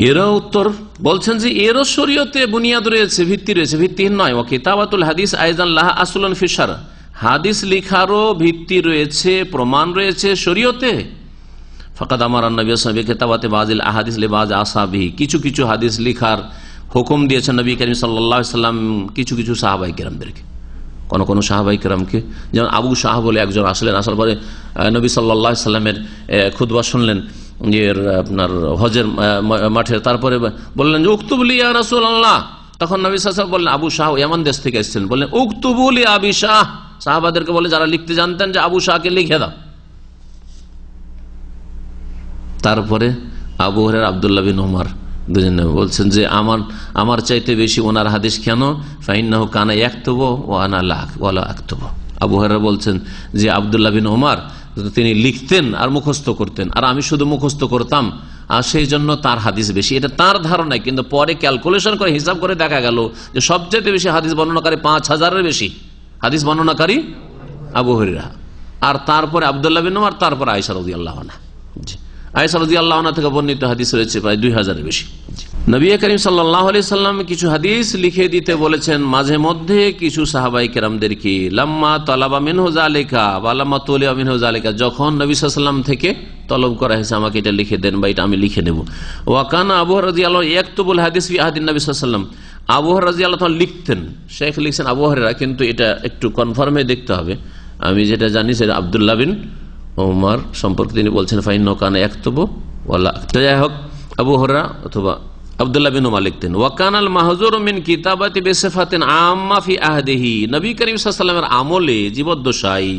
এরও উত্তর বলছেন যে এরও শরীয়তে বুনিয়াদ রয়েছে, ভিত্তি রয়েছে, ভিত্তিহীন নয়। ওয়া কিতাবাতুল হাদিস আইযান লাহা আসলুন ফিশ শারআ, হাদিস লেখারও ভিত্তি রয়েছে, প্রমাণ রয়েছে শরীয়তে। ফাকাদ আমারা নবী সাল্লাল্লাহু আলাইহি ওয়াসাল্লাম কিতাবাতে বাযিল আহাদিস লিবাজ আসহাবিহি, কিছু কিছু হাদিস লেখার হুকুম দিয়েছেন নবী করিম সাল্লাল্লাহু আলাইহি ওয়াসাল্লাম কিছু কিছু সাহাবায়ে কেরামদেরকে, কোন কোন সাহাবায়ে কেরামকে। যেমন আবু শাহ বলে একজন আসলেন, আসার পরে নবী সাল্লাল্লাহু আলাইহি ওয়াসাল্লামের খুতবা শুনলেন আপনার হজের মাঠে, তারপরে বললেন যে উকতুবলি ইয়া রাসূলুল্লাহ, তখন নবী সাল্লাল্লাহু আলাইহি ওয়াসাল্লাম বললেন, আবু শাহ ইয়ামান দেশ থেকে এসেছেন, বললেন উকতুবুলি আবি শাহ, সাহাবাদেরকে বলে যারা লিখতে জানতেন যে আবু শাহকে লিখে দাও। তারপরে আবু হুরায়রা আব্দুল্লাহ বিন উমর দুজনে বলছেন যে আমার চাইতে বেশি ওনার হাদিস কেন, ফাইন্নাহু কানা ইয়াকতুবু ওয়া আনা লা আকতুবু। আবু হুরায়রা বলছেন যে আব্দুল্লাহ বিন উমর তিনি লিখতেন আর মুখস্থ করতেন, আর আমি শুধু মুখস্থ করতাম, আর সেই জন্য তার হাদিস বেশি। এটা তার ধারণায়, কিন্তু পরে ক্যালকুলেশন করে হিসাব করে দেখা গেল যে সবচেয়ে বেশি হাদিস বর্ণনাকারী 5000-এর বেশি হাদিস বর্ণনাকারী আবু হুরায়রা, আর তারপরে আব্দুল্লাহ বিন উমর, তারপর আয়েশা রাদিয়াল্লাহু আনহা। আয়েশা রাদিয়াল্লাহু আনহা থেকে বর্ণিত হাদিস রয়েছে প্রায় 2000-এর বেশি। নবী করিম সাল্লাল্লাহু আলাইহি সাল্লাম কিছু হাদিস লিখে দিতে বলেছেন মাঝে মধ্যে কিছু সাহাবায়ে কেরামদেরকে, লাম্মা তালাবা মিনহু যালিকা ওয়া লাম্মা তুলিয়া মিনহু যালিকা, যখন নবী সাল্লাল্লাহু আলাইহি সাল্লাম থেকে তলব করা হয়েছে আমাকে এটা লিখে দেন বা এটা আমি লিখে নেব। ওয়া কানা আবু হুরায়রা রাদিয়াল্লাহু ইয়াকতুবুল হাদিস ফি আহদিন নবী সাল্লাল্লাহু আলাইহি সাল্লাম, আবু হুরায়রা রাদিয়াল্লাহু আনহু লিখতেন, শেখ লিখছেন আবু হুরায়রা, কিন্তু এটা একটু কনফার্মে দেখতে হবে। আমি যেটা জানি সেটা আব্দুল্লাহ বিন উমর সম্পর্কে তিনি বলছেন ফাইন্নাহু কানা ইয়াকতুবু ওয়ালা, যাই হোক আবু হুরায়রা অথবা আব্দুল্লাহ বিন উমর লিখতেন। ওয়া কানাল মাহজুরু মিন কিতাবাতি বিসিফাতিন আম্মা ফি আহদিহি, নবী করিম সাল্লাল্লাহু আলাইহি ওয়াসাল্লামের আমলে জীবদ্দশায়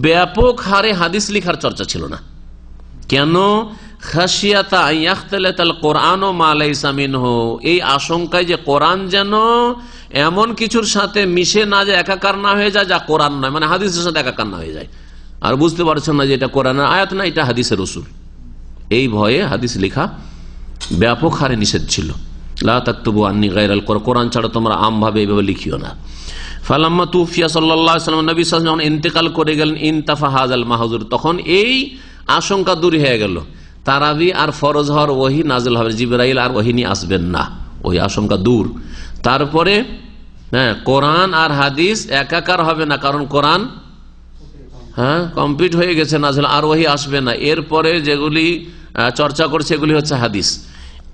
ব্যাপক হারে হাদিস লেখার চর্চা ছিল না। কেন? খাশিয়াতা আন ইয়াখতালাতাল কুরআনু মা লাইসা মিনহু, এই আশঙ্কায় যে কোরআন যেন এমন কিছুর সাথে মিশে না যায়, একাকার না হয়ে যায় যা কোরআন নয়, মানে হাদিসের সাথে একাকার না হয়ে যায়, আর বুঝতে পারছেন না যে এটা কোরআনের আয়াত না, এটা হাদিসের রাসূল। এই ভয়ে হাদিস লেখা ব্যাপক হারে নিষেধ ছিল। লা তাকতুবু আন্নী গায়রাল কুরআন, কোরআন ছাড়া তোমরা আমভাবে এইভাবে লিখিও না। ফালাম্মা তুফিয়া সাল্লাল্লাহু আলাইহি ওয়াসাল্লাম, নবী সাল্লাল্লাহু আলাইহি ওয়াসাল্লাম ইন্তেকাল করে গেলেন, ইনতাফা হাযাল মাহজুর, তখন এই আশঙ্কা দূর হয়ে গেল, তারাবি আর ফরজ হওয়ার ওহী নাযিল হবে, জিবরাইল আর ওহী নিয়ে আসবেন না, ওই আশঙ্কা দূর। তারপরে কোরআন আর হাদিস একাকার হবে না, কারণ কোরআন কমপ্লিট হয়ে গেছে নাযিল, আর ওহী আসবে না, এরপরে যেগুলি চর্চা করছে এগুলি হচ্ছে হাদিস।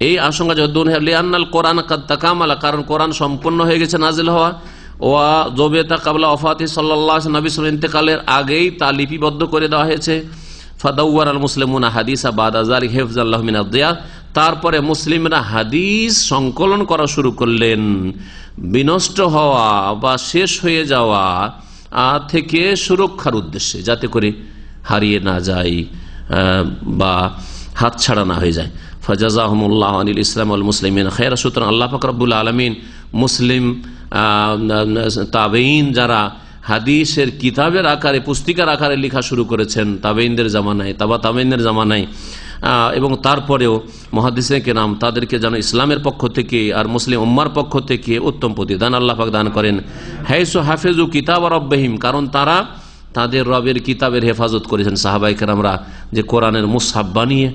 এই আশঙ্কা যখন লিআন্নাল কোরআন কাদ তাকামালা, কারণ কোরআন সম্পূর্ণ হয়ে গেছে নাযিল হওয়া, ওয়া যুবিতা ক্বাবলা ওয়াফাতি সাল্লাল্লাহু আলাইহি ওয়াসাল্লাম, নবী সাল্লাল্লাহু আলাইহি ওয়াসাল্লাম ইন্তেকালের আগেই তা লিপিবদ্ধ করে দেওয়া হয়েছে। ফাদাওয়ারাল মুসলিমুনা হাদিসা বাদা যালিকা হিফযাল্লাহু মিনাদ দিয়া, তারপরে মুসলিমরা হাদিস সংকলন করা শুরু করলেন বিনষ্ট হওয়া বা শেষ হয়ে যাওয়া থেকে সুরক্ষার উদ্দেশ্যে, যাতে করে হারিয়ে না যায় বা হাত ছাড়া না হয়ে যায়। ফাজাযাহুমুল্লাহু আনিল ইসলাম ওয়াল মুসলিমিন খায়রা, সুতরাং আল্লাহ পাক রব্বুল আলামিন মুসলিম তাবেঈন যারা হাদিসের কিতাবের আকারে, পুস্তিকার আকারে লেখা শুরু করেছেন তাবেঈনদের জামানায়, তাবেঈনদের জামানায়, এবং তারপরেও মুহাদ্দিসিনে কেরাম তাদেরকে যেন ইসলামের পক্ষ থেকে আর মুসলিম উম্মার পক্ষ থেকে উত্তম প্রতিদান আল্লাহ পাক দান করেন। হাইসু হাফিজু কিতাব রাব্বিহিম, কারণ তারা তাদের রবের কিতাবের হেফাজত করেছেন। সাহাবায়ে কেরামরা যে কোরআনের মুসহাফ বানিয়ে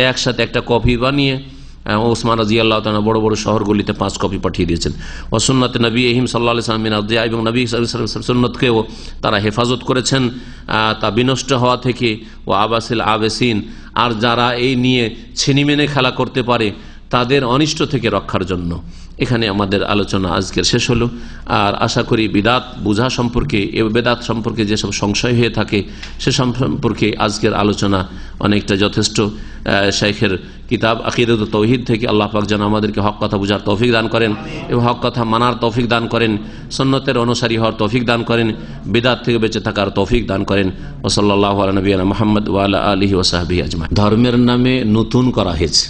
একসাথে একটা কপি বানিয়ে ওসমান রাদিয়াল্লাহু তাআলা বড় বড় শহরগুলিতে 5 কপি পাঠিয়ে দিয়েছেন। ও সুন্নাতে নবীহিম সাল্লাল্লাহু আলাইহি ওয়াসাল্লাম মিনাদ দিয়া, এবং নবী সাল্লাল্লাহু আলাইহি ওয়াসাল্লাম সুন্নতকেও তারা হেফাজত করেছেন তা বিনষ্ট হওয়া থেকে। ও আবাসিল আবেসিন, আর যারা এই নিয়ে ছিনিমেনে খেলা করতে পারে তাদের অনিষ্ট থেকে রক্ষার জন্য। এখানে আমাদের আলোচনা আজকের শেষ হলো। আর আশা করি বিদাত বুঝা সম্পর্কে, বেদাত সম্পর্কে যেসব সংশয় হয়ে থাকে সে সম্পর্কে আজকের আলোচনা অনেকটা যথেষ্ট। শাইখের কিতাব আকিদাতুত তাওহীদ থেকে আল্লাহ পাক যেন আমাদেরকে হক কথা বুঝার তৌফিক দান করেন এবং হক কথা মানার তৌফিক দান করেন, সুন্নতের অনুসারী হওয়ার তৌফিক দান করেন, বিদাত থেকে বেঁচে থাকার তৌফিক দান করেন। ওয়া সাল্লাল্লাহু আলা নবিয়িনা মুহাম্মদ ওয়া আলা আলিহি ওয়া সাহবিহি আজমাইন। ধর্মের নামে নতুন করা হয়েছে,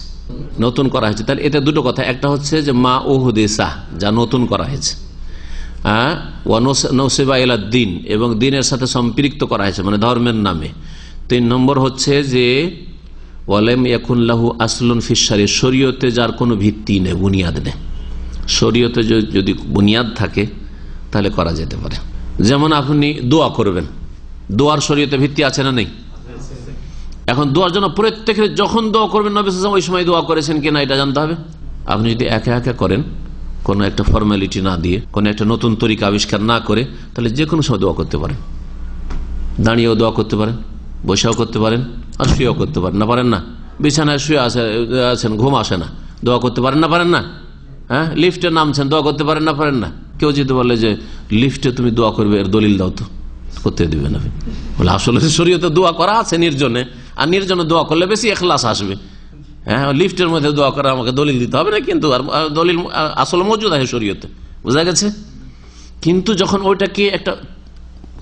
নতুন করা হয়েছে, তাহলে এতে দুটো কথা। একটা হচ্ছে যে মা উহদিসা, যা নতুন করা হয়েছে, নৌসেবা ইলাদ্দিন, এবং দিনের সাথে সম্পৃক্ত করা হয়েছে, মানে ধর্মের নামে। 3 নম্বর হচ্ছে যে ওয়ালাম ইয়াকুন লাহু আসলুন ফিশ শরিয়ত, শরীয়তে যার কোনো ভিত্তি নেই, বুনিয়াদ নেই। শরীয়তে যদি বুনিয়াদ থাকে তাহলে করা যেতে পারে। যেমন আপনি দোয়া করবেন, দোয়ার শরীয়তে ভিত্তি আছে না নেই? এখন দোয়ার জন্য প্রত্যেকের যখন দোয়া করবেন নবী সাল্লাল্লাহু আলাইহি ওয়াসাল্লাম ওই সময় দোয়া করেছেন কিনা এটা জানতে হবে। আপনি যদি একা একা করেন, কোনো একটা ফর্মালিটি না দিয়ে, কোনো একটা নতুন তরিকা আবিষ্কার না করে, তাহলে যে কোনো সময় দোয়া করতে পারেন। দাঁড়িয়েও দোয়া করতে পারেন, বসেও করতে পারেন, আর শুয়েও করতে পারেন। না পারেন না? বিছানায় শুয়ে আছেন, ঘুম আসে না, দোয়া করতে পারেন না? পারেন না? হ্যাঁ, লিফটে নামছেন, দোয়া করতে পারেন না? পারেন না? কেউ যদি বলে যে লিফটে তুমি দোয়া করবে, এর দলিল দাও, তো করতে দিবে না। বলে আসলে শরীয়তে দোয়া করা আছে নির্জনে, আর নির্জনে দোয়া করলে বেশি ইখলাস আসবে। হ্যাঁ, লিফটের মধ্যে দোয়া করা আমাকে দলিল দিতে হবে না, কিন্তু দলিল আসলে মজুদ আছে শরীয়তে, বোঝা গেছে। কিন্তু যখন ওইটাকে একটা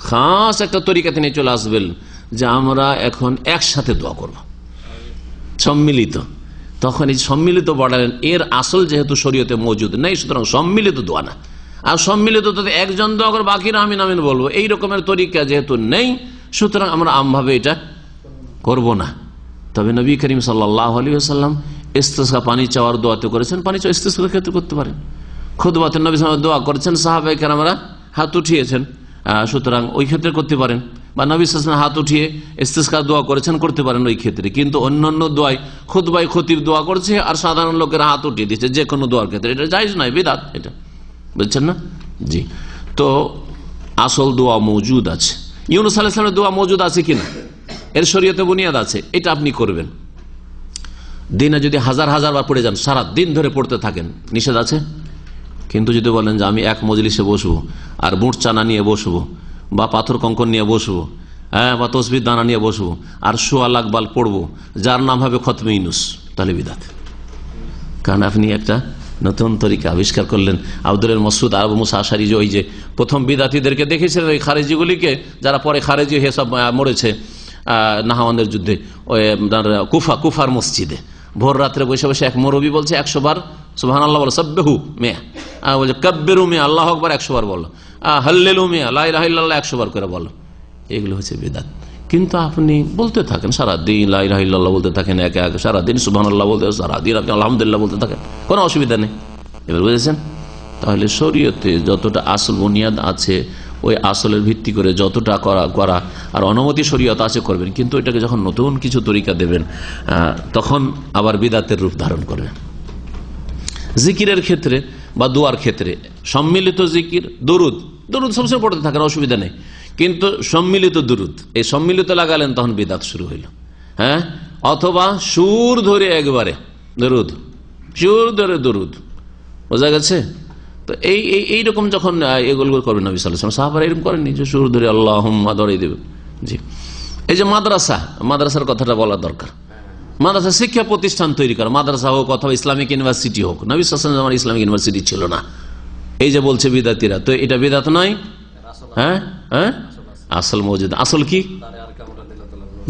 খাস একটা তরিকাতে নিয়ে চলে আসবেন যে আমরা এখন একসাথে দোয়া করব, সম্মিলিত, তখন এই সম্মিলিত বলেন এর আসল যেহেতু শরীয়তে মজুদ নেই, সুতরাং সম্মিলিত দোয়া না। আর সম্মিলিত তো একজন দোয়া করে বাকিরা আমিন আমিন বলবো, এই রকমের তরিকা যেহেতু নেই, সুতরাং আমরা আমভাবে এটা করব না। তবে নবী করিম সাল্লাল্লাহু আলাইহি ওয়াসাল্লাম ইস্তিসকা, পানি চাওয়ার দোয়াতে করেছেন, পানি চাওয়া ইস্তিসকার ক্ষেত্রে করতে পারেন। খুতবাতে নবী সাল্লাল্লাহু আলাইহি ওয়াসাল্লাম দোয়া করেছেন, সাহাবায়ে কেরামরা হাত উঠিয়েছেন, সুতরাং ওই ক্ষেত্রে করতে পারেন। বা নবী সাল্লাল্লাহু আলাইহি ওয়াসাল্লাম হাত উঠিয়ে ইস্তিসকার দোয়া করেছেন, করতে পারেন ওই ক্ষেত্রে। কিন্তু অন্যান্য দোয়ায় খুতবায় খতিব দোয়া করছে আর সাধারণ লোকেরা হাত উঠিয়ে দিচ্ছে, যে কোনো দোয়ার ক্ষেত্রে এটা জায়েজ নয়, বিদআত এটা, বুঝছেন না? জি। তো আসল দোয়া মওজুদ আছে, ইউনূস আলাইহিস সালামের দোয়া মওজুদ আছে কিনা, এর শরীয়তে বুনিয়াদ আছে, এটা আপনি করবেন। দিনে যদি হাজার হাজার বার পড়ে যান, সারা দিন ধরে পড়তে থাকেন, নিষেধ আছে। কিন্তু যদি বলেন যে আমি এক মজলিসে বসবো আর বুট চানা নিয়ে বসবো, বা পাথর কঙ্কন নিয়ে বসবো, হ্যাঁ, বা তসবির দানা নিয়ে বসবো আর সোয়া লাখ বাল পড়বো, যার নাম হবে খতমে ইউনূস, তাহলে বিদআত। কারণ আপনি একটা নতুন তরিকা আবিষ্কার করলেন। আব্দুল মাসউদ আবু মুসা আশআরী যে ওই যে প্রথম বিদআতীদেরকে দেখেছিলেন, ওই খারেজিগুলিকে, যারা পরে খারেজি হয়ে সব মরেছে নাহাওয়ানদের যুদ্ধে, ওই কুফার মসজিদে ভোর রাত্রে বসে বসে এক মরবি বলছে 100 বার সুবহানাল্লাহ বলো, সাব্বিহু মিয়া, বলছে কাব্বিরু মিয়া, আল্লাহু আকবার 100 বার বলো, হাল্লেলু মিয়া, লা ইলাহা ইল্লাল্লাহ 100 বার করে বলো। এগুলো হচ্ছে বিদআত। কিন্তু আপনি বলতে থাকেন সারাদিন, লা ইলাহা ইল্লাল্লাহ বলতে থাকেন, একে একে সারাদিন সুবহানাল্লাহ বলতে, সারাদিন আপনি আলহামদুলিল্লাহ বলতে থাকেন, কোনো অসুবিধা নেই। এবার বুঝেছেন? তাহলে শরীয়তে যতটা আসল বুনিয়াদ আছে, ওই আসলের ভিত্তি করে যতটা করা, আর অনুমতি শরীয়ত আছে করবেন। কিন্তু এটাকে যখন নতুন কিছু তরিকা দেবেন, তখন আবার বিদআতের রূপ ধারণ করবেন। জিকিরের ক্ষেত্রে বা দোয়ার ক্ষেত্রে সম্মিলিত জিকির, দরুদ সবসময় পড়তে থাকেন, অসুবিধা নেই। কিন্তু সম্মিলিত দরুদ, এই সম্মিলিত লাগালেন তখন বিদআত শুরু হইল। হ্যাঁ, অথবা সুর ধরে একবারে দরুদ, সুর ধরে দরুদ, বোঝা গেছে? তো এইরকম যখন এগুলো করবেন নবী সাল্লাল্লাহু আলাইহি ওয়াসাল্লাম, সাহাবারা এরকম করেননি যে সুর ধরে আল্লাহুম্মা ধরে দেবে। জি। এই যে মাদ্রাসার কথাটা বলা দরকার। মাদ্রাসা শিক্ষা প্রতিষ্ঠান তৈরি করা, মাদ্রাসা হোক অথবা ইসলামিক ইউনিভার্সিটি হোক। নবী সাল্লাল্লাহু আলাইহি ওয়াসাল্লাম ইসলামিক ইউনিভার্সিটি ছিল না। এই যে বলছে বিদআতীরা, তো এটা বিদআত নয়? হ্যাঁ, আসল মওজুদ, আসল কি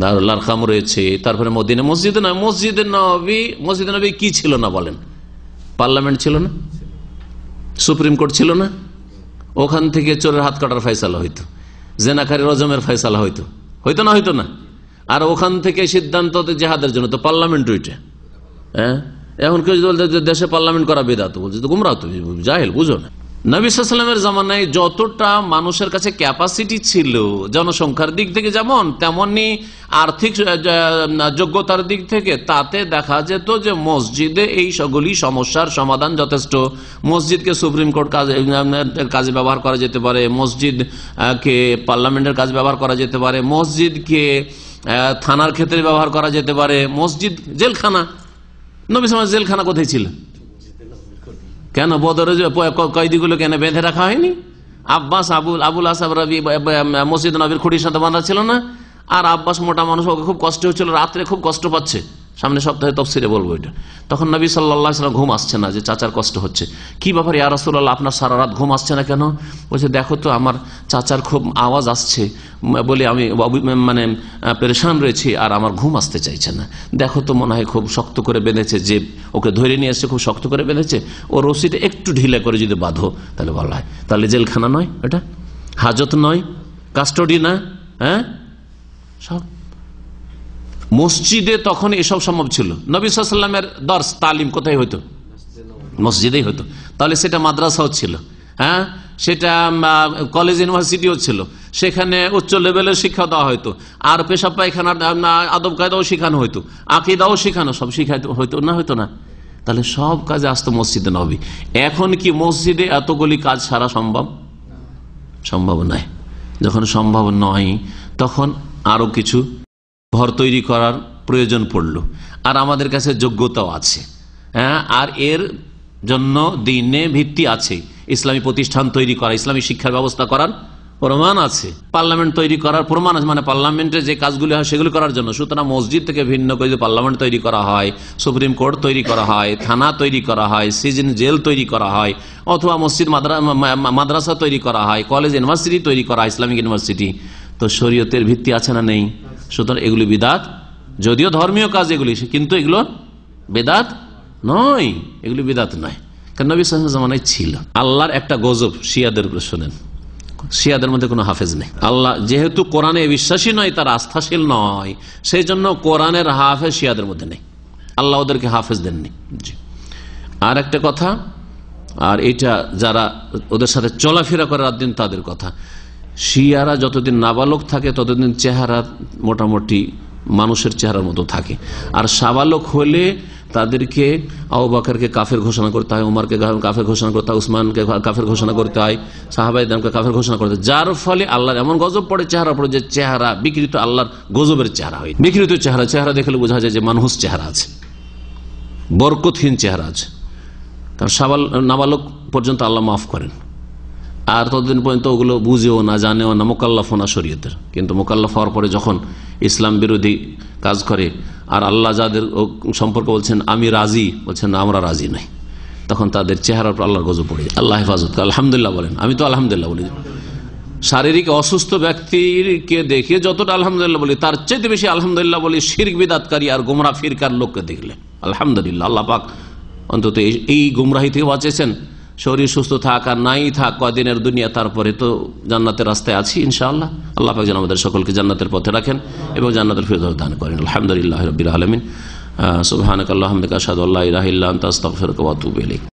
দারুল আরকাম রয়েছে। তারপরে মদিনা মসজিদ নয়, মসজিদে নবী কি ছিল না বলেন? পার্লামেন্ট ছিল না, সুপ্রিম কোর্ট ছিল না, ওখান থেকে চোরের হাত কাটার ফয়সালা হইতো, জেনাকারী রজমের ফয়সালা হইতো না? হইতো না? আর ওখান থেকে সিদ্ধান্ত জেহাদের জন্য তো পার্লামেন্ট ওইটা। হ্যাঁ, এখন কেউ যদি বলতে দেশে পার্লামেন্ট করা বিদআত, বলছে তো গুমরাহ, তো জাহেল, বুঝো না। নবী সাল্লাল্লাহু আলাইহি ওয়াসাল্লামের জামানায় যতটা মানুষের কাছে ক্যাপাসিটি ছিল জনসংখ্যার দিক থেকে, যেমন তেমনি আর্থিক যোগ্যতার দিক থেকে, তাতে দেখা যেত যে মসজিদে এই সবগুলি সমস্যার সমাধান যথেষ্ট। মসজিদকে সুপ্রিম কোর্ট কাজে ব্যবহার করা যেতে পারে, মসজিদকে পার্লামেন্টের কাজে ব্যবহার করা যেতে পারে, মসজিদকে থানার ক্ষেত্রে ব্যবহার করা যেতে পারে, মসজিদ জেলখানা। নবী সাল্লাল্লাহু আলাইহি ওয়াসাল্লাম জেলখানা কোথায় ছিল? কেন বদরে কয়েদিগুলো কেন বেঁধে রাখা হয়নি? আব্বাস আবুল আসাব রবি মসজিদ নবীর খুঁটির সাথে বাঁধা ছিল না? আর আব্বাস মোটা মানুষ, ওকে খুব কষ্ট হচ্ছিল, রাত্রে খুব কষ্ট পাচ্ছে, সামনের সপ্তাহে তফসিরে বলবো এটা। তখন নবী সাল্লাল্লাহু আলাইহি ওয়াসাল্লাম ঘুম আসছে না, যে চাচার কষ্ট হচ্ছে। কি ব্যাপার ইয়া রাসূলুল্লাহ, আপনার সারা রাত ঘুম আসছে না কেন? বলছে দেখো তো আমার চাচার খুব আওয়াজ আসছে বলে আমি মানে পেরেশান রয়েছি, আর আমার ঘুম আসতে চাইছে না। দেখো তো মনে হয় খুব শক্ত করে বেঁধেছে, যে ওকে ধরে নিয়ে এসে খুব শক্ত করে বেঁধেছে, ও রশিটা একটু ঢিলা করে যদি বাঁধো তাহলে ভালো হয়। তাহলে জেলখানা নয়, এটা হাজত নয়, কাস্টডি না, হ্যাঁ সব। মসজিদে তখন এসব সম্ভব ছিল। নবী সাল্লাল্লাহু আলাইহি ওয়াসাল্লামের দর্স তালিম কোথায় হতো? মসজিদেই হতো। তাহলে সেটা মাদ্রাসাও ছিল, হ্যাঁ, সেটা কলেজ ইউনিভার্সিটিও ছিল, সেখানে উচ্চ লেভেলের শিক্ষা দেওয়া হতো, আর পেশাব পায়খানার আদব কায়দাও শেখানো হতো, আকীদাও শেখানো, সব শিখাইতে হতো না, হতো না? তাহলে সব কাজে আসতো মসজিদে নববী। এখন কি মসজিদে এতগুলি কাজ সারা সম্ভব? সম্ভব নয়। যখন সম্ভব নয় তখন আরো কিছু ঘর তৈরি করার প্রয়োজন পড়ল, আর আমাদের কাছে যোগ্যতাও আছে, হ্যাঁ, আর এর জন্য দিনে ভিত্তি আছে। ইসলামী প্রতিষ্ঠান তৈরি করা, ইসলামী শিক্ষার ব্যবস্থা করার প্রমাণ আছে, পার্লামেন্ট তৈরি করার প্রমাণ আছে, মানে পার্লামেন্টে যে কাজগুলি হয় সেগুলি করার জন্য। সুতরাং মসজিদ থেকে ভিন্ন করে যদি পার্লামেন্ট তৈরি করা হয়, সুপ্রিম কোর্ট তৈরি করা হয়, থানা তৈরি করা হয়, সিজন জেল তৈরি করা হয়, অথবা মসজিদ মাদ্রাসা তৈরি করা হয়, কলেজ ইউনিভার্সিটি তৈরি করা হয়, ইসলামিক ইউনিভার্সিটি, তো শরীয়তের ভিত্তি আছে না? নেই। সুতরাং এগুলি বিদআত, যদিও ধর্মীয় কাজ এগুলি, কিন্তু এগুলো বিদআত নয়, এগুলি বিদআত নয়, কারণ নবী সাল্লাল্লাহু আলাইহি ওয়াসাল্লাম জামানায় ছিল। আল্লাহর একটা গজব শিয়াদের উপরে, শোনেন, শিয়াদের মধ্যে কোনো হাফেজ নেই। আল্লাহ যেহেতু কোরআনে বিশ্বাসী নয়, তার আস্থাশীল নয়, সেই জন্য কোরআনের হাফেজ শিয়াদের মধ্যে নেই, আল্লাহ ওদেরকে হাফেজ দেননি। জি। আর একটা কথা, আর এটা যারা ওদের সাথে চলাফেরা করে রাত দিন তাদের কথা, শিয়ারা যতদিন নাবালক থাকে ততদিন চেহারা মোটামুটি মানুষের চেহারার মতো থাকে, আর সাবালক হলে তাদেরকে আবু বকরকে কাফের ঘোষণা করতে হয়, উমরকে কাফের ঘোষণা করতে হয়, উসমানকে কাফের ঘোষণা করতে হয়, সাহাবায়ে-কেরামকে কাফের ঘোষণা করতে হয়, যার ফলে আল্লাহর এমন গজব পড়ে চেহারা পড়ে, যে চেহারা বিকৃত, আল্লাহর গজবের চেহারা হয়, বিকৃত চেহারা। চেহারা দেখলে বোঝা যায় যে মানুষ চেহারা আছে, বরকতহীন চেহারা আছে, কারণ নাবালক পর্যন্ত আল্লাহ মাফ করেন, আর ততদিন পর্যন্ত ওগুলো বুঝেও না, জানেও না, মোকাল্লাফ না শরীয়তের। কিন্তু মোকাল্লাফ হওয়ার পরে যখন ইসলাম বিরোধী কাজ করে, আর আল্লাহ যাদের সম্পর্কে বলছেন আমি রাজি, বলছেন না আমরা রাজি নাই, তখন তাদের চেহারার উপর আল্লাহর গজব পড়ে যায়। আল্লাহ হেফাজত। আলহামদুলিল্লাহ বলেন, আমি তো আলহামদুলিল্লাহ বলি। শারীরিক অসুস্থ ব্যক্তিকে দেখে যতটা আলহামদুলিল্লাহ বলি, তার চেয়ে বেশি আলহামদুলিল্লাহ বলি শিরক বিদআতকারী আর গোমরাহ ফিরকার লোককে দেখলে। আলহামদুলিল্লাহ, আল্লাহ পাক অন্তত এই গুমরাহি থেকে বাঁচিয়েছেন। শরীর সুস্থ থাক আর নাই থাক কদিনের দুনিয়া, তারপরে তো জান্নাতের রাস্তায় আছি ইনশাআল্লাহ। আল্লাহ পাক যেন আমাদের সকলকে জান্নাতের পথে রাখেন এবং জান্নাতের ফিরদৌস দান করেন। আলহামদুলিল্লাহি রাব্বিল আলামিন। সুবহানাকাল্লাহুম্মা ওয়া বিহামদিকা আশহাদু আল্লা ইলাহা ইল্লা আনতা আস্তাগফিরুকা ওয়া আতুবু ইলাইক।